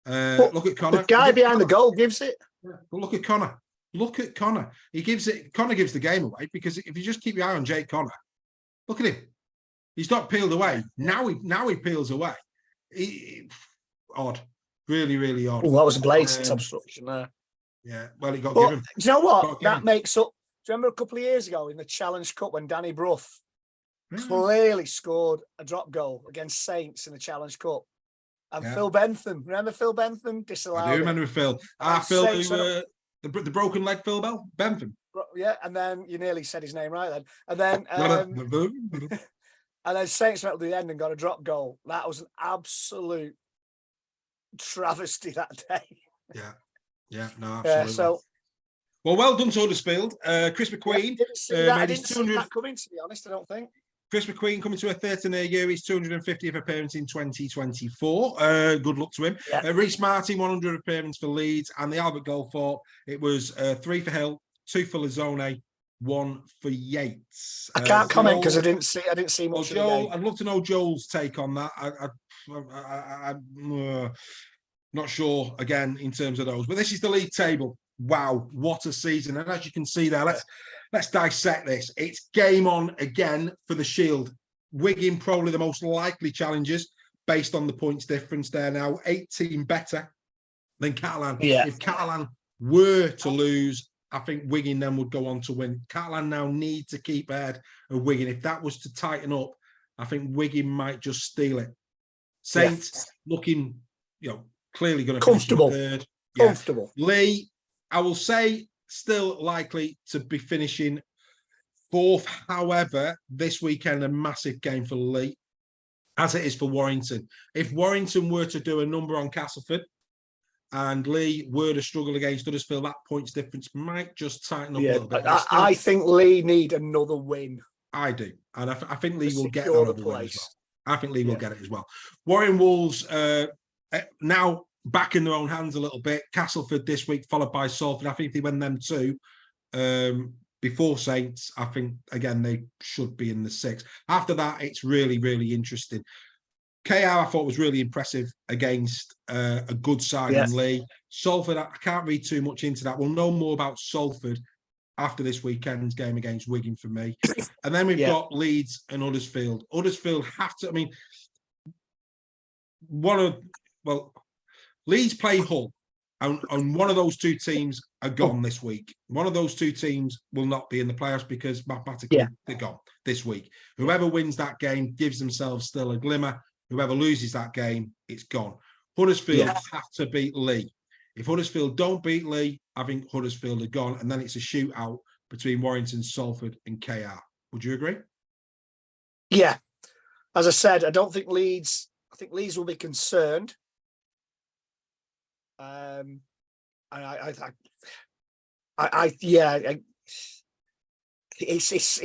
Look at Connor. The guy behind the goal gives it. But look at Connor. Look at Connor. He gives it. Connor gives the game away because if you just keep your eye on Jake Connor, look at him. He's not peeled away. Now he peels away. Odd. Really, really odd. Oh, that was a blatant obstruction there. Yeah, well, he got But given. do you know what? That makes up. Do you remember a couple of years ago in the Challenge Cup when Danny Brough clearly scored a drop goal against Saints in the Challenge Cup? And Phil Bentham, remember Phil Bentham disallowed. I do remember Phil. Phil, the broken leg, Phil Bentham. Yeah, and then you nearly said his name right then. And then and then Saints went to the end and got a drop goal. That was an absolute travesty that day. Yeah, no, absolutely. Well done to Huddersfield. Chris McQueen I didn't see that coming, to be honest, I don't think. Chris McQueen coming to a 13th year, his 250th appearance in 2024. Good luck to him. Yeah. Reece Martin, 100 appearance for Leeds, and the Albert Goldthorpe. It was 3 for Hill, 2 for Lazone, 1 for Yates. I can't comment because I didn't see much. Joel, I'd love to know Joel's take on that. I'm not sure again in terms of those, but this is the league table. Wow, what a season! And as you can see there, let's dissect this. It's game on again for the Shield. Wigan probably the most likely challengers based on the points difference there now. 18 better than Catalan. Yeah. If Catalan were to lose, I think Wigan then would go on to win. Catalan now need to keep ahead of Wigan. If that was to tighten up, I think Wigan might just steal it. Saints looking, clearly going to comfortable. Third. Yeah. Comfortable. Lee, I will say, still likely to be finishing 4th. However, this weekend, a massive game for Lee, as it is for Warrington. If Warrington were to do a number on Castleford and Lee were to struggle against Huddersfield, that points difference might just tighten up a little bit. I think Lee need another win. I do. And I think Lee will get another win as well. I think Lee will get it as well. Warren Wolves now back in their own hands a little bit. Castleford this week, followed by Salford. I think if they win them two before Saints, I think, again, they should be in the 6th. After that, it's really, really interesting. KR, I thought, was really impressive against a good side in Lee. Salford, I can't read too much into that. We'll know more about Salford after this weekend's game against Wigan for me. And then we've got Leeds and Huddersfield. Huddersfield have to, Leeds play Hull, and one of those two teams are gone this week. One of those two teams will not be in the playoffs because mathematically they're gone this week. Whoever wins that game gives themselves still a glimmer. Whoever loses that game, it's gone. Huddersfield have to beat Lee. If Huddersfield don't beat Lee, I think Huddersfield are gone, and then it's a shootout between Warrington, Salford, and KR. Would you agree? Yeah. As I said, I think Leeds will be concerned. It's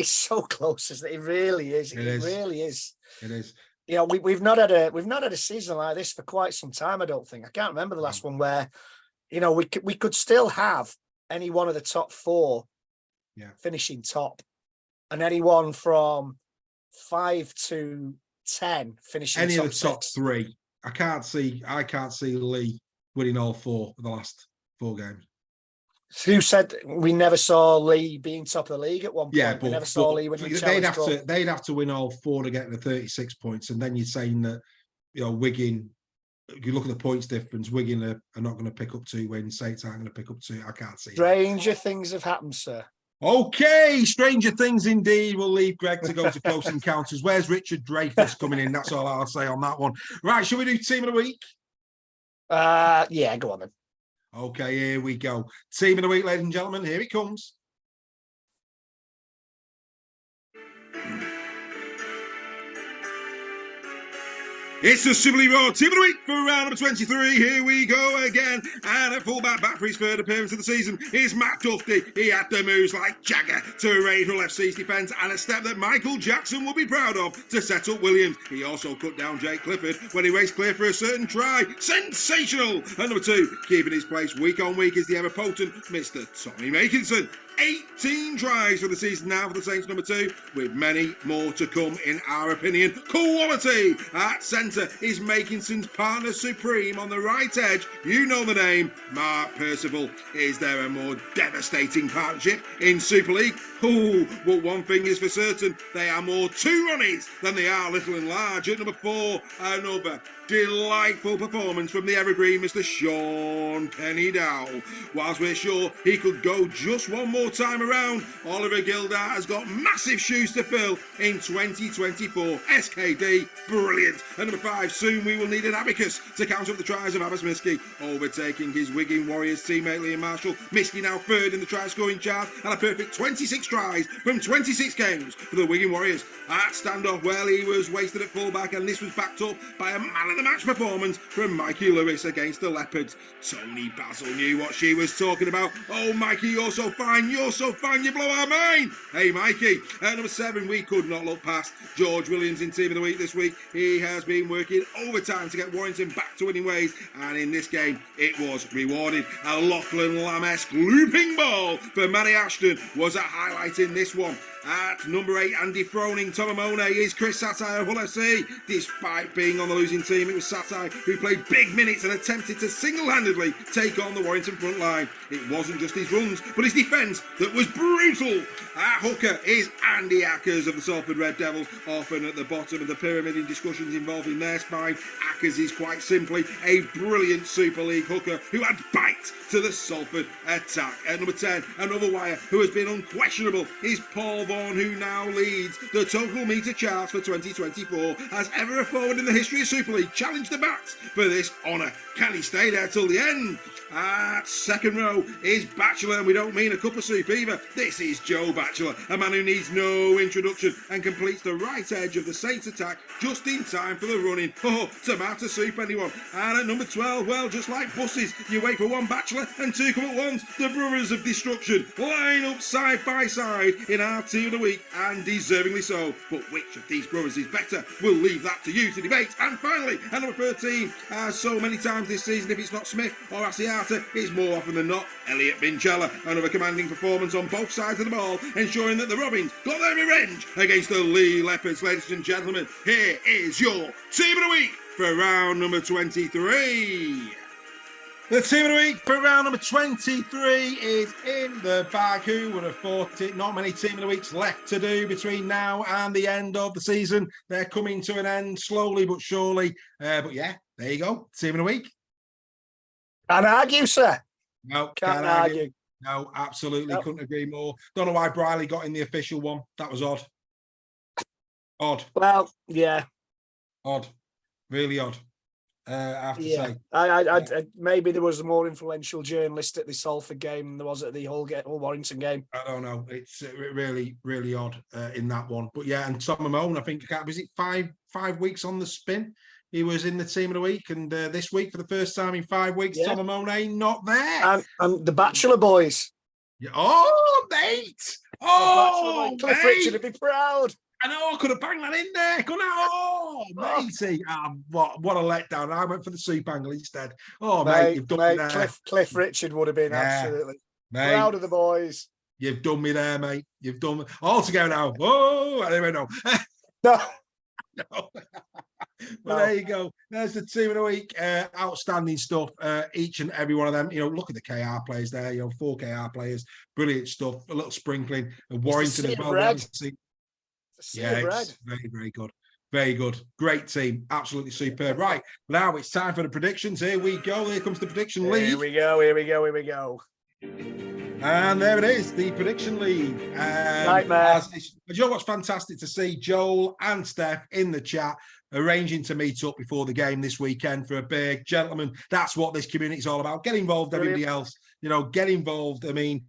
so close, isn't it? It really is. It really is. It is. you know, we've not had a season like this for quite some time. I don't think. I can't remember the last one where, you know, we could still have any one of the top four finishing top, and anyone from 5 to 10 finishing any top of the top 6. 3. I can't see Lee winning all 4 of the last 4 games. Who said we never saw Lee being top of the league at one point? Yeah, but we never saw Lee winning the Challenge Cup. they'd have to win all 4 to get the 36 points, and then you're saying that, you know, Wigan. If you look at the points difference, Wigan are not going to pick up 2 wins. Saints aren't going to pick up 2. I can't see. Stranger things have happened, sir. Okay, stranger things indeed. We'll leave Greg to go to Close Encounters. Where's Richard Dreyfuss coming in? That's all I'll say on that one. Right, shall we do Team of the Week? Yeah, go on then. Okay, here we go. Team of the Week, ladies and gentlemen. Here it comes. It's the Super League Raw Team of the Week for round number 23. Here we go again. And at fullback, back for his third appearance of the season, is Matt Tufty. He had the moves like Jagger to erase Hull FC's defence, and a step that Michael Jackson will be proud of to set up Williams. He also cut down Jake Clifford when he raced clear for a certain try. Sensational! And number 2, keeping his place week on week, is the ever potent Mr. Tommy Makinson. 18 tries for the season now for the Saints, number 2, with many more to come in our opinion. Quality at centre is Makinson's partner supreme. On the right edge, you know the name, Mark Percival. Is there a more devastating partnership in Super League? Oh, but one thing is for certain, they are more 2 Ronnies than they are little and large. At number 4, another delightful performance from the evergreen Mr. Sean Penny Dowell. Whilst we're sure he could go just one more time around, Oliver Gildart has got massive shoes to fill in 2024. SKD, brilliant. And number 5, soon we will need an abacus to count up the tries of Abbas Miski, overtaking his Wigan Warriors teammate Liam Marshall. Miski now 3rd in the try scoring chart, and a perfect 26 tries from 26 games for the Wigan Warriors. At standoff, well, he was wasted at fullback, and this was backed up by a man of the match performance from Mikey Lewis against the Leopards. Tony Basil knew what she was talking about. Oh, Mikey, you're so fine, you blow our mind. Hey, Mikey. At number 7, we could not look past George Williams in Team of the Week this week. He has been working overtime to get Warrington back to winning ways, and in this game, it was rewarded. A Lachlan Lamesque looping ball for Manny Ashton was a highlight in this one. At number 8, and dethroning Tomamone, is Chris Satai of Hull FC. Despite being on the losing team, it was Satai who played big minutes and attempted to single-handedly take on the Warrington front line. It wasn't just his runs, but his defence that was brutal. At hooker is Andy Ackers of the Salford Red Devils, often at the bottom of the pyramid in discussions involving their spine. Ackers is quite simply a brilliant Super League hooker who had bite to the Salford attack. At number 10, another wire who has been unquestionable is Paul Vaughan, who now leads the total metre charts for 2024. As ever a forward in the history of Super League challenged the backs for this honour. Can he stay there till the end? At second row is Batchelor, and we don't mean a cup of soup either. This is Joe Batchelor, a man who needs no introduction and completes the right edge of the Saints attack just in time for the run-in. Oh, tomato soup, anyone. And at number 12, well, just like buses, you wait for one Batchelor and 2 come at once. The Brothers of Destruction line up side by side in our Team of the Week, and deservingly so. But which of these brothers is better? We'll leave that to you to debate. And finally, at number 13, as so many times this season, if it's not Smith or Asiata, it's more often than not Elliot Bincella. Another commanding performance on both sides of the ball, ensuring that the Robins got their revenge against the Lee Leopards. Ladies and gentlemen, here is your Team of the Week for round number 23. The Team of the Week for round number 23 is in the bag. Who would have thought it? Not many Team of the Weeks left to do between now and the end of the season. They're coming to an end slowly but surely. But yeah, there you go. Team of the Week. Can't argue, sir. No, Can't argue. No, absolutely. Nope. Couldn't agree more. Don't know why Briley got in the official one. That was odd. Odd. Well, yeah. Odd. Really odd. I have to say. I maybe there was a more influential journalist at the Salford game than there was at the Hull Warrington game. I don't know. It's really, really odd in that one. But yeah, and Tom Mamone, I think, was it five weeks on the spin? He was in the Team of the Week, and this week, for the first time in 5 weeks, Tom Mamone not there. And the Bachelor boys. Yeah. Oh, mate! Oh, Cliff Richard would be proud. I know, I could have banged that in there. Couldn't I? Oh, Oh, matey. What a letdown. I went for the soup angle instead. Oh, mate, you've done me there. Cliff Richard would have been absolutely proud of the boys. You've done me there, mate. You've done me. All together now. Oh, anyway, no. No. No. But there you go. There's the team of the week. Outstanding stuff. Each and every one of them. Look at the KR players there. 4 KR players. Brilliant stuff. A little sprinkling. And Warrington as well. Yeah, it's very, very good. Very good. Great team. Absolutely superb. Right. Now it's time for the predictions. Here we go. Here comes the prediction league. Here we go. And there it is, the prediction league. Nightmare. You know what's fantastic to see? Joel and Steph in the chat arranging to meet up before the game this weekend for a big gentleman. That's what this community is all about. Get involved, everybody else. Get involved. I mean,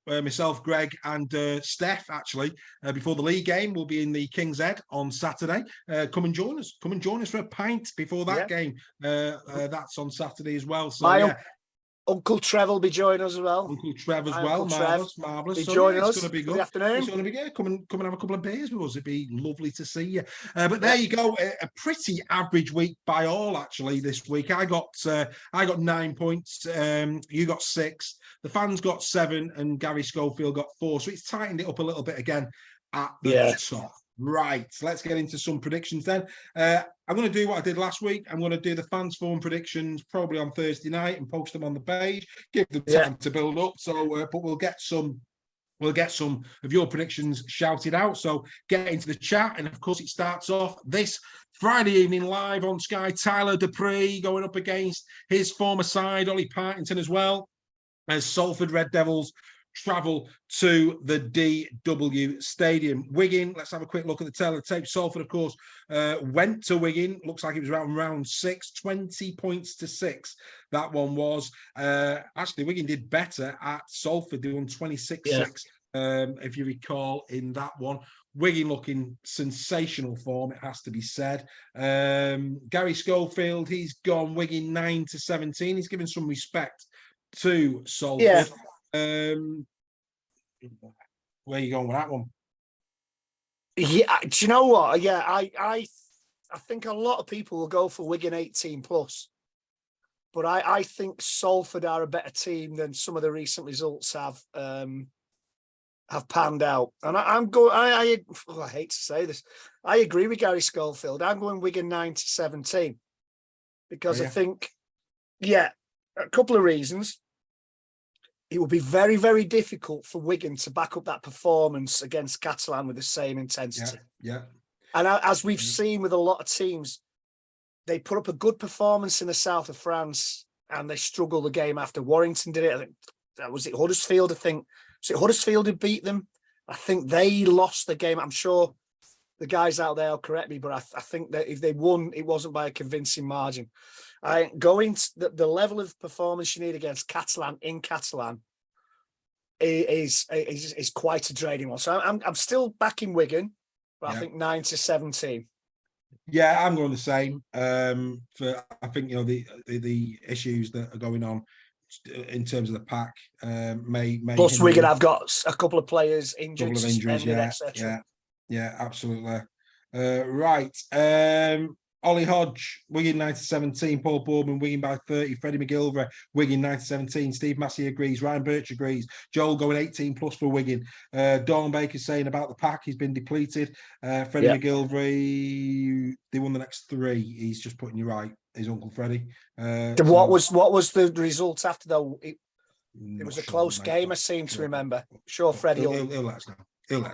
myself, Greg, and Steph, actually, before the league game, will be in the King's Head on Saturday. Come and join us. Come and join us for a pint before that game. That's on Saturday as well. So, Uncle Trev will be joining us as well. Uncle Trev as well. Marvellous. Be joining us. It's going to be good. Good afternoon. It's going to be good. Come and have a couple of beers with us. It'd be lovely to see you. But there you go. A pretty average week by all, actually, this week. I got 9 points. You got 6. The fans got 7, and Gary Schofield got 4. So it's tightened it up a little bit again at the top. Right, let's get into some predictions then. I'm going to do what I did last week. I'm going to do the fans form predictions probably on Thursday night and post them on the page. Give them time to build up. So, but we'll get some of your predictions shouted out. So get into the chat, and of course it starts off this Friday evening live on Sky. Tyler Dupree going up against his former side, Ollie Partington, as well as Salford Red Devils travel to the DW Stadium. Wigan, let's have a quick look at the tail of the tape. Salford, of course, went to Wigan. Looks like it was around round 6, 20 points to 6. That one was. Actually, Wigan did better at Salford. They won 26-6, if you recall, in that one. Wigan looking sensational form, it has to be said. Gary Schofield, he's gone Wigan 9-17. He's given some respect to Salford. Yeah. Where are you going with that one? Yeah, do you know what? Yeah, I think a lot of people will go for Wigan 18+, but I think Salford are a better team than some of the recent results have panned out. And I'm going. I hate to say this. I agree with Gary Schofield. I'm going Wigan 9-17 because I think, a couple of reasons. It will be very, very difficult for Wigan to back up that performance against Catalan with the same intensity. Yeah. And as we've seen with a lot of teams, they put up a good performance in the south of France and they struggle the game after. Warrington did it. I think that was it. Huddersfield, I think. Was it Huddersfield who beat them? I think they lost the game. I'm sure the guys out there will correct me, but I think that if they won, it wasn't by a convincing margin. Going to the level of performance you need against Catalan in Catalan is quite a draining one. So I'm still backing Wigan, but I think 9-17. Yeah, I'm going the same. I think the issues that are going on in terms of the pack may plus Wigan have got a couple of players injured, couple of injuries, etc. Yeah, absolutely. Right. Ollie Hodge, Wigan 9-17. Paul Boardman, Wigan by 30. Freddie McGilvray, Wigan 9-17. Steve Massey agrees. Ryan Birch agrees. Joel going 18+ for Wigan. Dawn Baker saying about the pack, he's been depleted. Freddie McGilvray, they won the next 3. He's just putting you right. His Uncle Freddie. What was the results after though? It was a close game, I seem to remember. Sure, Freddie he'll let us know.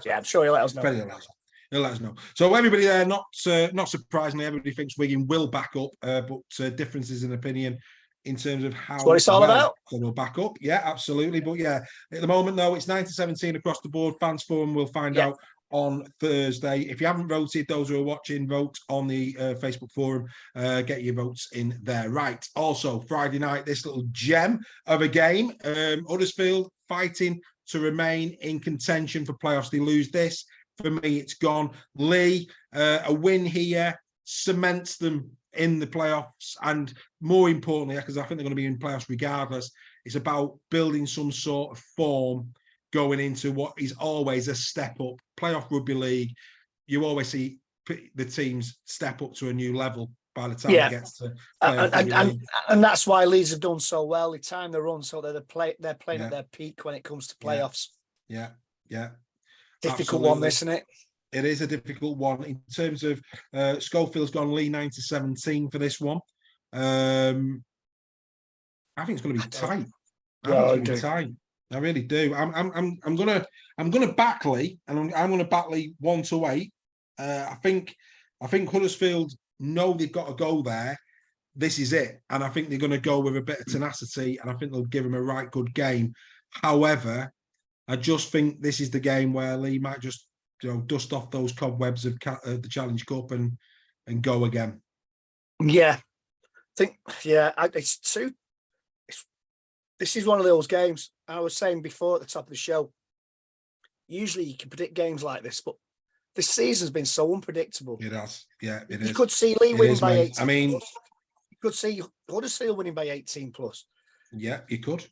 Yeah, I'm sure he'll let us know. Freddie will let us know. He'll let us know. So everybody there, not surprisingly, everybody thinks Wigan will back up, but differences in opinion in terms of how. That's what it's all about. They will back up. Yeah, absolutely. But yeah, at the moment though, it's 9-17 across the board. Fans Forum will find out on Thursday. If you haven't voted, those who are watching, vote on the Facebook forum. Get your votes in there. Right. Also, Friday night, this little gem of a game. Huddersfield fighting to remain in contention for playoffs. They lose this. For me, it's gone. Lee, a win here cements them in the playoffs. And more importantly, because I think they're going to be in playoffs regardless, it's about building some sort of form going into what is always a step up. Playoff rugby league, you always see the teams step up to a new level by the time Yeah. it gets to playoff. And that's why Leeds have done so well. They time the run so they're playing Yeah. at their peak when it comes to Yeah. playoffs. Yeah, yeah. Difficult one, Absolutely. isn't it? It is a difficult one in terms of Schofield's gone Lee 9-17 for this one. I think it's going to be tight. I think it's going to be tight. I really do. I'm gonna back Lee, and I'm gonna back Lee 1-8. I think Huddersfield know they've got to go there. This is it, and I think they're going to go with a bit of tenacity, and I think they'll give him a right good game. However, I just think this is the game where Lee might just dust off those cobwebs of the Challenge Cup and go again. Yeah, it's two. This is one of those games. I was saying before at the top of the show, usually you can predict games like this, but this season's been so unpredictable. It has. Yeah, it is. You could see Lee winning by 18. I mean, you could see Huddersfield winning by 18 plus. Yeah, you could.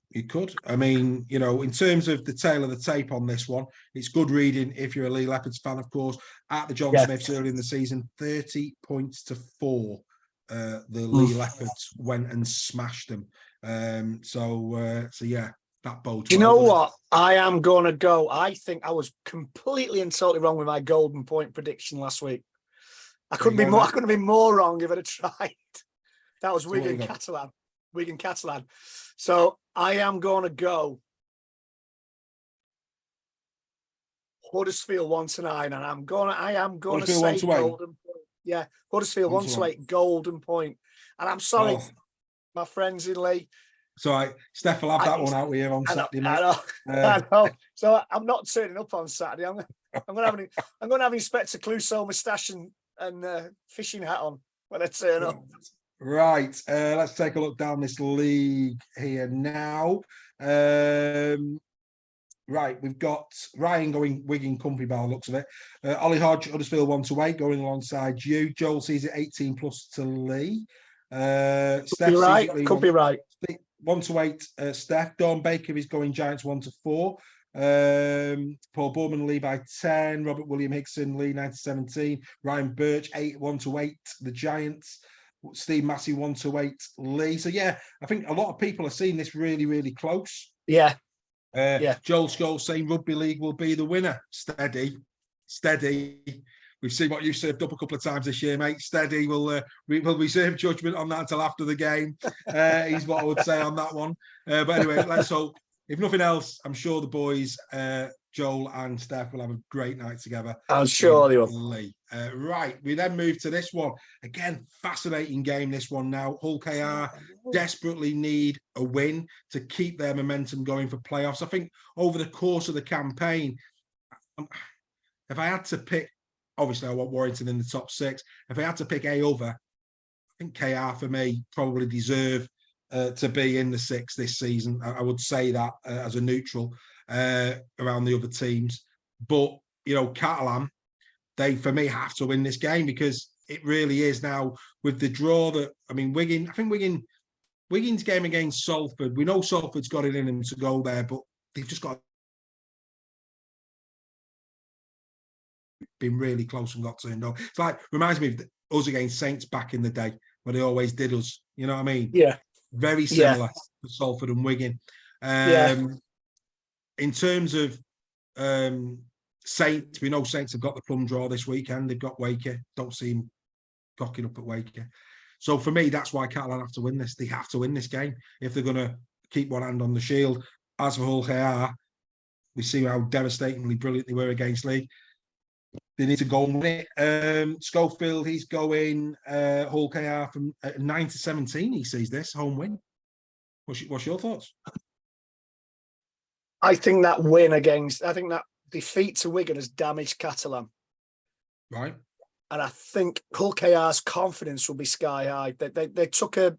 I mean, in terms of the tail of the tape on this one, it's good reading if you're a Lee Leopards fan, of course. At the John Smiths early in the season, 30 points to 4. The Lee Leopards went and smashed them. So yeah, that bodes. Do you know what? I am going to go. I think I was completely and totally wrong with my golden point prediction last week. I couldn't have been more wrong if I'd have tried. That was Wigan Catalan. So I am going to go Huddersfield 1-9, and I am going to say golden point. Yeah, Huddersfield 1-8 golden point. And I'm sorry, my friends in Lee. So Steph will have that one out here on Saturday, mate. I know. So I'm not turning up on Saturday. I'm going to have Inspector Clouseau moustache and fishing hat on when I turn up. Right, let's take a look down this league here now. Right, we've got Ryan going Wigan Company by the looks of it. Ollie Hodge, Huddersfield 1-8, going alongside you. Joel sees it 18 plus to Lee. Steph could be right. 1-8, Steph. Dawn Baker is going Giants 1-4. Paul Bowman, Lee by 10. Robert William Hickson, Lee 9-17. Ryan Birch, 1-8, the Giants. Steve Massey 1-8, Lee. So yeah, I think a lot of people are seeing this really, really close. Yeah. Joel Scholes saying rugby league will be the winner. Steady. We've seen what you served up a couple of times this year, mate. Steady. We'll reserve judgment on that until after the game. Is what I would say on that one. But anyway, let's hope. If nothing else, I'm sure the boys, Joel and Steph, will have a great night together. I'm sure they will. Right, we then move to this one. Again, fascinating game, this one now. Hull KR desperately need a win to keep their momentum going for playoffs. I think over the course of the campaign, if I had to pick, obviously I want Warrington in the top 6. If I had to pick a other, I think KR for me probably deserve to be in the 6 this season. I would say that as a neutral around the other teams. But, Catalan, they, for me, have to win this game because it really is now with the draw that, Wigan's game against Salford, we know Salford's got it in them to go there, but they've just got been really close and got turned off. It's like, reminds me of us against Saints back in the day where they always did us. You know what I mean? Yeah. Very similar to Salford and Wigan. In terms of Saints, we know Saints have got the plum draw this weekend. They've got Waker. Don't see him cocking up at Waker. So for me, that's why Catalan have to win this. They have to win this game if they're going to keep one hand on the shield. As for Hull KR, we see how devastatingly brilliant they were against League. They need to go and win it. Schofield, he's going Hull KR from 9-17. He sees this home win. What's your thoughts? I think that defeat to Wigan has damaged Catalan. Right. And I think Hull KR's confidence will be sky high. They took a,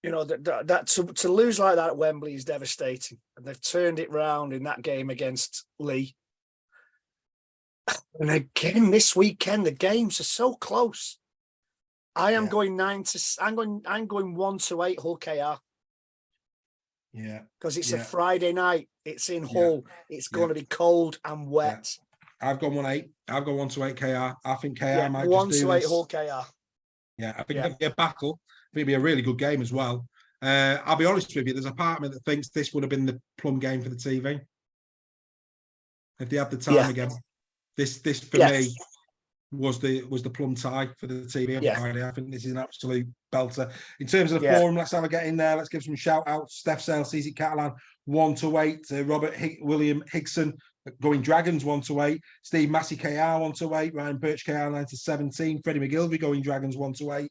to lose like that at Wembley is devastating. And they've turned it round in that game against Lee. And again, this weekend, the games are so close. I am going 1-8 Hull KR. Yeah. Because it's a Friday night. It's in Hull. It's going to be cold and wet. I've gone 1-8. I've gone 1-8 KR. I think KR might just 1 do to 8 this. Hull KR. Yeah, I think it'll be a battle. I think it'll be a really good game as well. I'll be honest with you, there's a part of me that thinks this would have been the plum game for the TV. If they had the time again. This for me was the plum tie for the TV on Friday. I think this is an absolute belter. In terms of the forum, let's have a get in there. Let's give some shout outs. Steph Sale, CZ Catalan, 1-8. Robert William Higson going Dragons 1-8. Steve Massey KR 1-8. Ryan Birch KR 9-17. Freddie McGilvey going Dragons 1-8.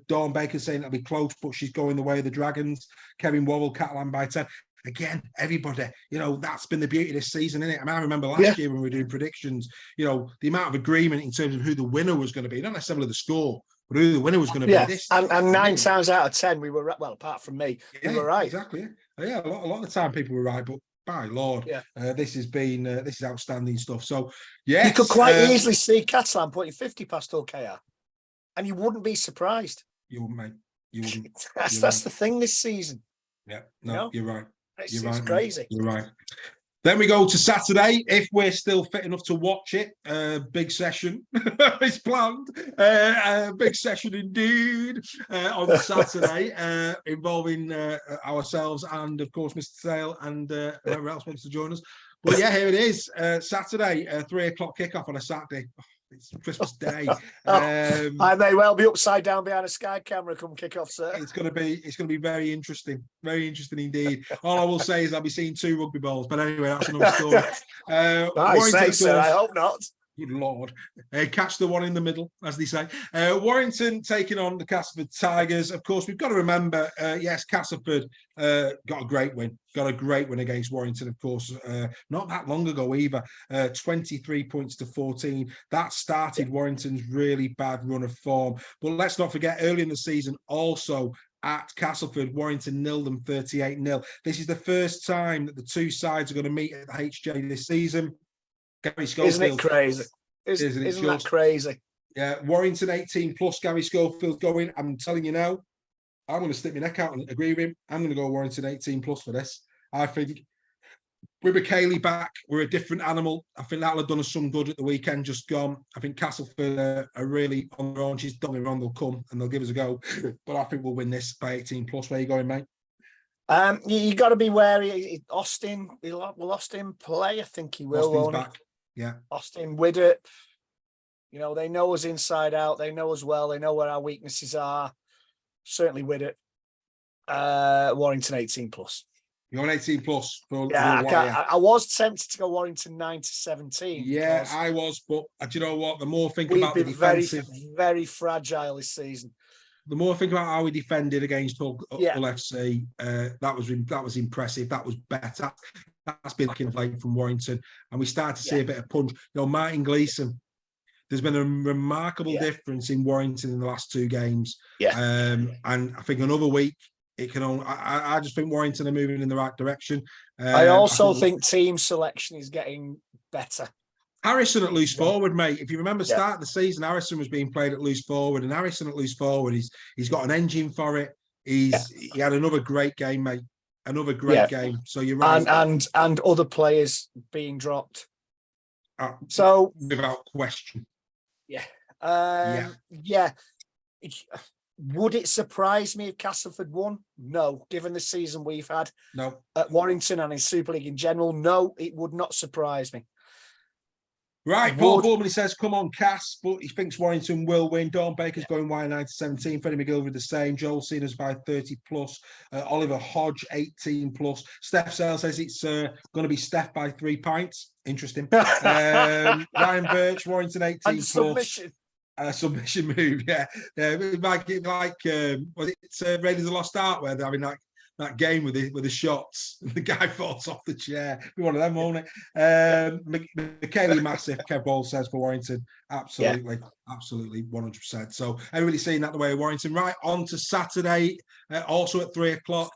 Dawn Baker saying it'll be close, but she's going the way of the Dragons. Kevin Worrell, Catalan by 10. Again, everybody, that's been the beauty of this season, isn't it? I remember last year when we were doing predictions, the amount of agreement in terms of who the winner was going to be, not necessarily the score, but who the winner was going to be. And 9 times out of 10, we were, well, apart from me, we were right. Exactly. Yeah, a lot of the time people were right, but by Lord, this has been, this is outstanding stuff. So, yeah. You could quite easily see Catalan putting 50 past OKR, and you wouldn't be surprised. You wouldn't, mate. You wouldn't. That's the thing this season. Yeah, no, you're right. It's crazy. You're right. Then we go to Saturday, if we're still fit enough to watch it. Big session is planned. Big session indeed on Saturday, involving ourselves and, of course, Mr. Sale and whoever else wants to join us. But yeah, here it is. Saturday, 3 o'clock kickoff on a Saturday. It's Christmas Day. I may well be upside down behind a Sky camera come kick off, sir. It's going to be very interesting indeed. All I will say is I'll be seeing 2 rugby balls, but anyway, that's another story. I hope not. Good Lord. Catch the one in the middle, as they say. Warrington taking on the Castleford Tigers. Of course, we've got to remember, yes, Castleford got a great win. Got a great win against Warrington, of course, not that long ago either. 23 points to 14. That started Warrington's really bad run of form. But let's not forget, early in the season, also at Castleford, Warrington nilled them 38-0. This is the first time that the two sides are going to meet at the HJ this season. Gary Schofield. Isn't it crazy? Isn't that crazy? Yeah, Warrington 18 plus, Gary Schofield going. I'm telling you now, I'm going to stick my neck out and agree with him. I'm going to go Warrington 18 plus for this. I think with McKaylee back, we're a different animal. I think that'll have done us some good at the weekend just gone. I think Castleford are really on their own. She's don't get me wrong, they'll come and they'll give us a go. But I think we'll win this by 18 plus. Where are you going, mate? You got to be wary. Austin, will Austin play? I think he will. Austin's back. Yeah. Austin Widdop, they know us inside out. They know us well. They know where our weaknesses are. Certainly Widdop. Warrington 18 plus. You're on 18 plus. I was tempted to go Warrington 9-17. Yeah, I was, but do you know what? The more I think we've about been the defensive, very fragile this season. The more I think about how we defended against Hull FC, that was impressive. That was better. That's been looking late from Warrington, and we start to see a bit of punch. Martin Gleeson. There's been a remarkable difference in Warrington in the last 2 games. Yeah, and I think another week it can only. I just think Warrington are moving in the right direction. I also think team selection is getting better. Harrison at loose forward, mate. If you remember, start of the season, Harrison was being played at loose forward, and Harrison at loose forward, he's got an engine for it. He had another great game, mate. Another great game. So you're right, and other players being dropped. So without question. Would it surprise me if Castleford won? No. Given the season we've had, no. At Warrington and in Super League in general, no, it would not surprise me. Right, Paul Borman says, come on, Cass, but he thinks Warrington will win. Dawn Baker's going wide 9-17. Freddie McGilvey the same. Joel Cena's by 30 plus. Oliver Hodge 18 plus. Steph Sale says it's going to be Steph by 3 pints. Interesting. Ryan Birch, Warrington 18 and plus. Submission. Submission move, yeah. Like was it Raiders of the Lost Ark where they're having that game with the shots, the guy falls off the chair. Be one of them, won't it? McKaylee massive. Kev Ball says for Warrington, absolutely, 100%. So everybody's seeing that the way of Warrington. Right on to Saturday, also at 3 o'clock.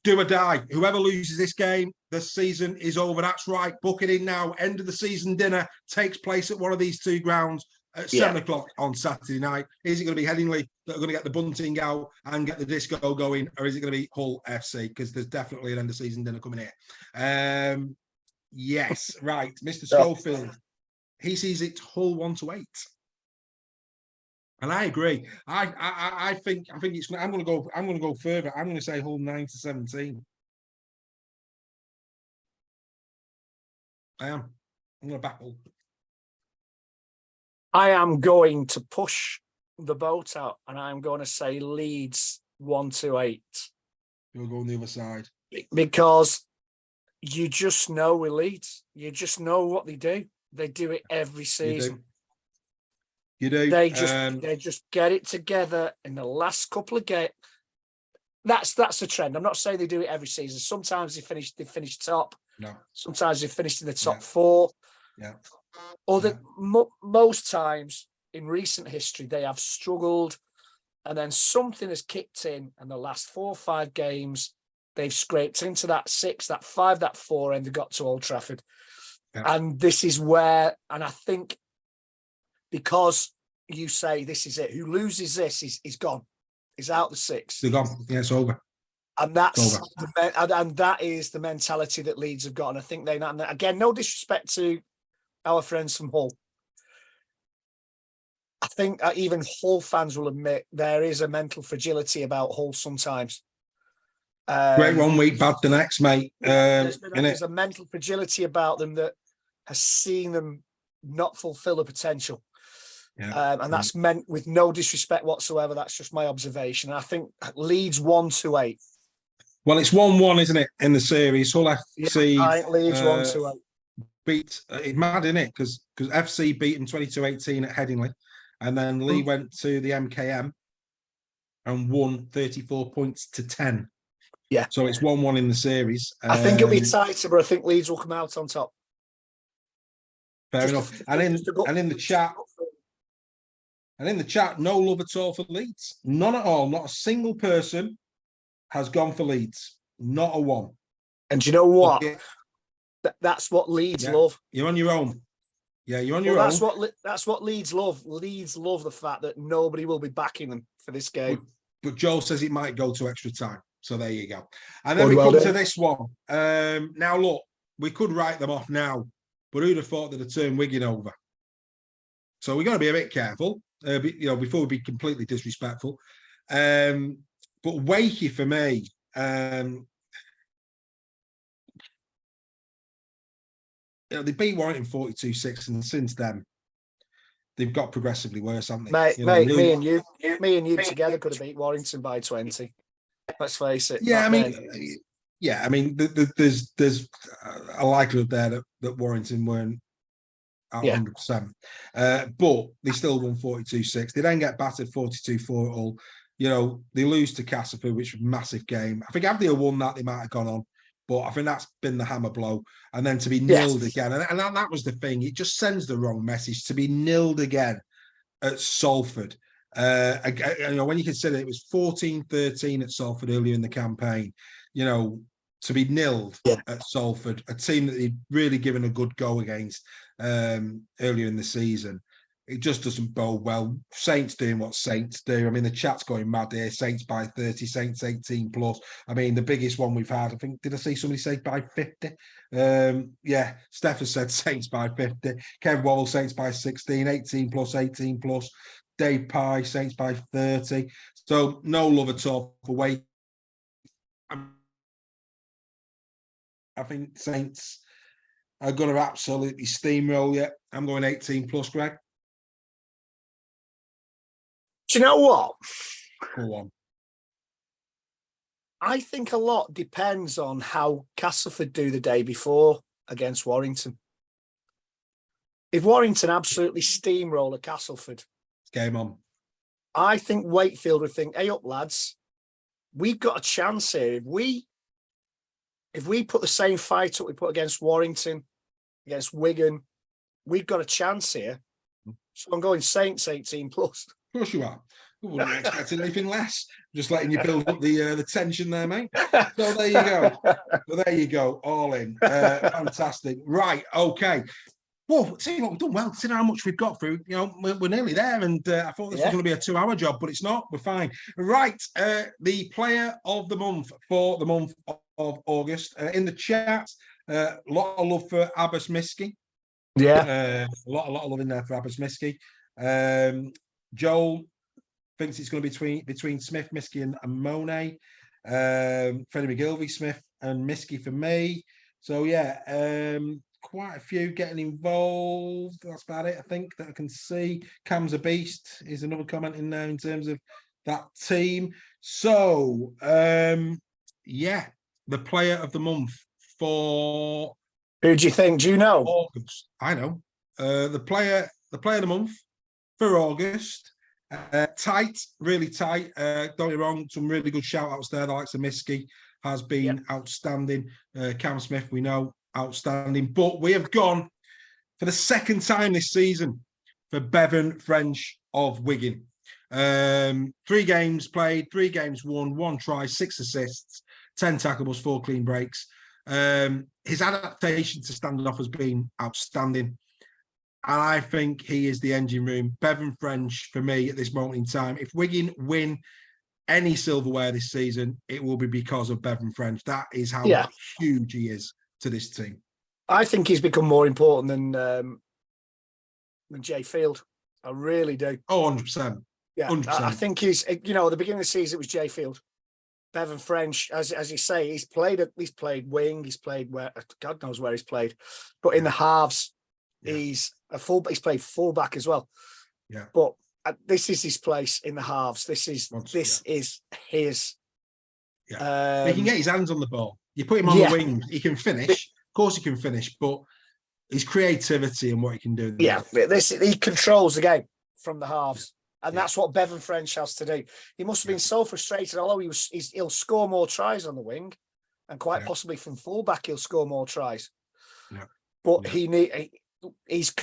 Do or die. Whoever loses this game, the season is over. That's right. Book it in now. End of the season dinner takes place at one of these 2 grounds. At 7 o'clock on Saturday night. Is it going to be Headingley that are going to get the bunting out and get the disco going, or is it going to be Hull FC? Because there's definitely an end of season dinner coming here. Yes, right. Mr. Yeah. Schofield, he sees it Hull 1-8. And I agree. I think it's. I'm going to go further. I'm going to say Hull 9-17. I am. I'm going to back Hull. I am going to push the boat out, and I'm going to say Leeds 1-8. You'll go on the other side. Because you just know with Leeds, you just know what they do. They do it every season. You do. They just get it together in the last couple of games. That's the trend. I'm not saying they do it every season. Sometimes they finish top. No. Sometimes they finished in the top four. Yeah. Most times in recent history they have struggled, and then something has kicked in, and the last 4 or 5 games they've scraped into that 6, that 5, that 4, and they got to Old Trafford. Yeah. And this is where, and I think because you say this is it, who loses this is gone. He's out the 6. They're gone. Yeah, it's over. And that's and that is the mentality that Leeds have got. And I think they, and again, no disrespect to our friends from Hull. I think even Hull fans will admit there is a mental fragility about Hull sometimes. Great one week, bad the next, mate. There's a mental fragility about them that has seen them not fulfill the potential. Yeah. And that's meant with no disrespect whatsoever. That's just my observation. I think Leeds 1-8. Well, it's 1-1, isn't it, in the series? Hull FC. Yeah, I think Leeds 1-8. Beat, it's mad, isn't it? Because FC beat them 22-18 at Headingley. And then Lee went to the MKM and won 34 points to 10. Yeah. So it's 1-1 in the series. I think it'll be tighter, but I think Leeds will come out on top. Fair enough. And in the chat, no love at all for Leeds. None at all. Not a single person has gone for Leeds. Not a one. And do you know what? That's what Leeds love. You're on your own. Yeah, you're on your own. That's what Leeds love. Leeds love the fact that nobody will be backing them for this game. But Joel says it might go to extra time. So there you go. And then we come to this one. Now, look, we could write them off now, but who'd have thought they'd have turned Wigan over? So we're going to be a bit careful, before we be completely disrespectful. But Wakey for me, they beat Warrington 42-6, and since then they've got progressively worse, haven't they? Mate, me and you together could have beat Warrington by 20. Let's face it. Yeah, I mean, there's a likelihood there that Warrington weren't at 100%, but they still won 42-6. They then get battered 42-4 at Hull. They lose to Castleford, which was a massive game. I think if they had won that, they might have gone on. But I think that's been the hammer blow. And then to be nilled again. And that was the thing. It just sends the wrong message to be nilled again at Salford. When you consider it was 14-13 at Salford earlier in the campaign, to be nilled at Salford, a team that they'd really given a good go against earlier in the season. It just doesn't bode well. Saints doing what Saints do. I mean, the chat's going mad here. Saints by 30, Saints 18 plus. I mean, the biggest one we've had, I think, did I see somebody say by 50? Steph has said Saints by 50. Kev Wobble, Saints by 16, 18 plus. Dave Pye, Saints by 30. So no love at all for Wake. I think Saints are going to absolutely steamroll you. I'm going 18 plus, Greg. Do you know what? Go on. I think a lot depends on how Castleford do the day before against Warrington. If Warrington absolutely steamroll at Castleford, it's game on. I think Wakefield would think, hey up lads, we've got a chance here. If we put the same fight up we put against Warrington, against Wigan, we've got a chance here. So I'm going Saints 18 plus. Of course you are. We wouldn't expect anything less. Just letting you build up the tension there, mate. So there you go. All in. Fantastic. Right. Okay. Well, see what we've done well. Consider how much we've got through. We're nearly there, and I thought this was going to be a 2-hour job, but it's not. We're fine. Right. The player of the month for the month of August in the chat. A lot of love for Abbas Miski. Yeah. A lot of love in there for Abbas Miski. Joel thinks it's going to be between Smith, Miski, and Monet. Freddie McGilvey, Smith, and Miski for me. So yeah, quite a few getting involved. That's about it, I think, that I can see. Cam's a beast is another comment in there in terms of that team. So yeah, the player of the month for Who do you think? Do you know? August. I know. The player of the month for August. Tight, really tight. Don't get me wrong, some really good shout outs there. The likes of Miski has been outstanding. Cam Smith, we know, outstanding. But we have gone for the second time this season for Bevan French of Wigan. 3 games played, 3 games won, 1 try, 6 assists, 10 tackles, 4 clean breaks. His adaptation to standing off has been outstanding. And I think he is the engine room. Bevan French, for me, at this moment in time, if Wigan win any silverware this season, it will be because of Bevan French. That is how huge he is to this team. I think he's become more important than Jay Field. I really do. Oh, 100%. Yeah, 100%. I think he's, at the beginning of the season, it was Jay Field. Bevan French, as you say, he's played wing, he's played where, God knows where he's played, but in the halves, he's played fullback as well. Yeah. But this is his place in the halves. This is his. Yeah. He can get his hands on the ball. You put him on the wing, he can finish. Of course, he can finish, but his creativity and what he can do. Yeah, he controls the game from the halves. And that's what Bevan French has to do. He must have been so frustrated, although he'll score more tries on the wing, and quite possibly from fullback he'll score more tries. Yeah. But he's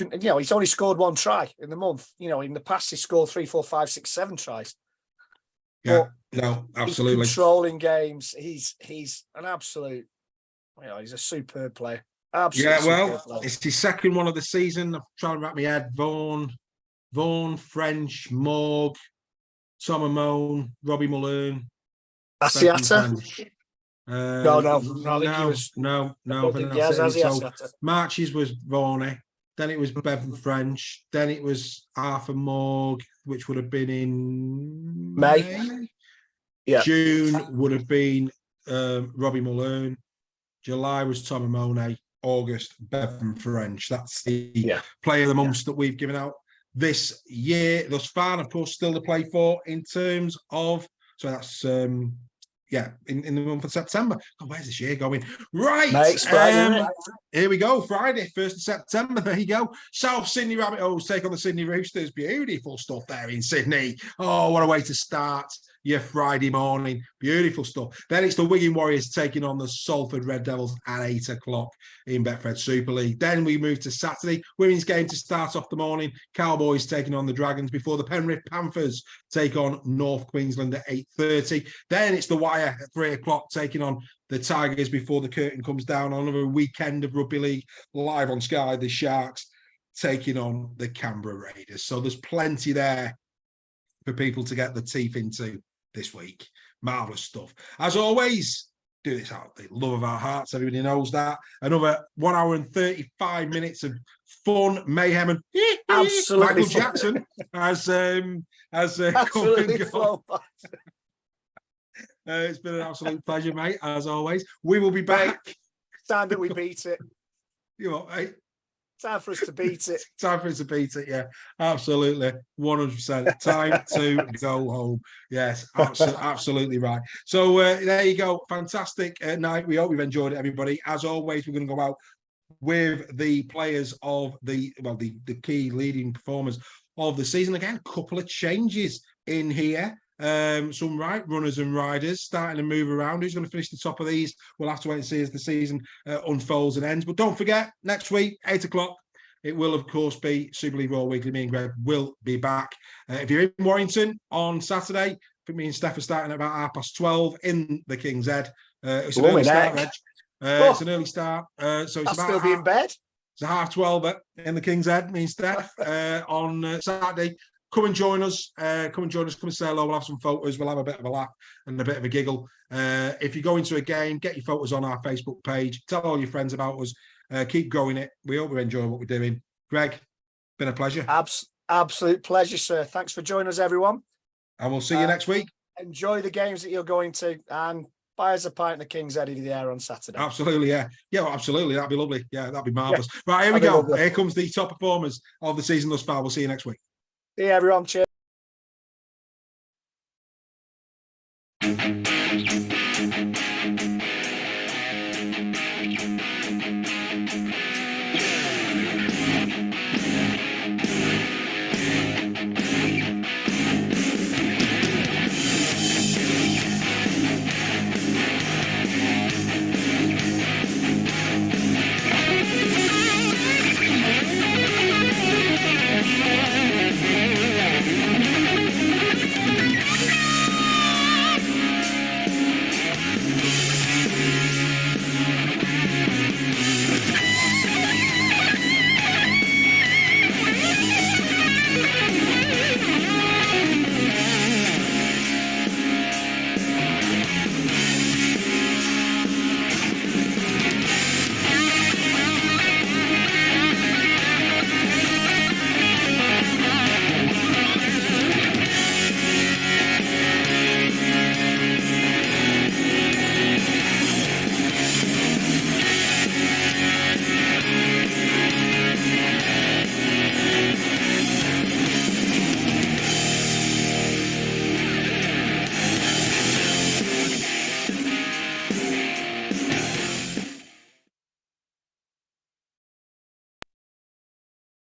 only scored 1 try in the month. In the past he scored 3, 4, 5, 6, 7 tries. Yeah, no, absolutely. He's controlling games. He's an absolute. He's a superb player. Absolutely. It's his second one of the season. I'm trying to wrap my head. Vaughan, French, Morg, Tom Amone, Robbie Mullen. Asiata? No. Marches was Vaughan. Then it was Bevan French. Then it was Arthur Morg, which would have been in May. Yeah. June would have been Robbie Mullen. July was Tom Amone. August, Bevan French. That's the player of the month that we've given out this year thus far, and of course still to play for in terms of, so that's in the month of September. God, where's this year going? Right, here we go, Friday 1st of September. There you go. South Sydney Rabbitohs take on the Sydney Roosters. Beautiful stuff there in Sydney. Oh, what a way to start your Friday morning. Beautiful stuff. Then it's the Wigan Warriors taking on the Salford Red Devils at 8 o'clock in Betfred Super League. Then we move to Saturday. Women's game to start off the morning. Cowboys taking on the Dragons before the Penrith Panthers take on North Queensland at 8:30. Then it's the Wire at 3 o'clock taking on the Tigers before the curtain comes down on another weekend of rugby league live on Sky. The Sharks taking on the Canberra Raiders. So there's plenty there for people to get the teeth into this week. Marvellous stuff. As always, do this out of the love of our hearts. Everybody knows that. Another 1 hour and 35 minutes of fun, mayhem, and absolutely Michael Jackson as absolutely flow. It's been an absolute pleasure, mate, as always. We will be back. Time that we beat it. You know, mate. Time for us to beat it. Time for us to beat it, yeah. Absolutely. 100%. Time to go home. Yes, absolutely right. So there you go. Fantastic night. We hope you've enjoyed it, everybody. As always, we're going to go out with the players of the key leading performers of the season. Again, a couple of changes in here. Some runners and riders starting to move around. Who's going to finish the top of these? We'll have to wait and see as the season unfolds and ends. But don't forget, next week, 8 o'clock, it will, of course, be Super League Raw Weekly. Me and Greg will be back. If you're in Warrington on Saturday, I think me and Steph are starting at about 12:30 in the King's Head. It's an early start, Reg. It's an early start. So it's I'll still be in bed. It's 12:30 in the King's Head, me and Steph, on Saturday. come and join us. Come and join us. Come and say hello. We'll have some photos. We'll have a bit of a laugh and a bit of a giggle. If you go into a game, get your photos on our Facebook page. Tell all your friends about us. Keep growing it. We hope you're enjoying what we're doing. Greg, been a pleasure. Absolute pleasure, sir. Thanks for joining us, everyone. And we'll see you next week. Enjoy the games that you're going to, and buy us a pint of the King's Head of the Air on Saturday. Absolutely, yeah. Yeah, well, absolutely. That'd be lovely. Yeah, that'd be marvellous. Right, here we go. Here comes the top performers of the season thus far. We'll see you next week. See you, everyone. Cheers.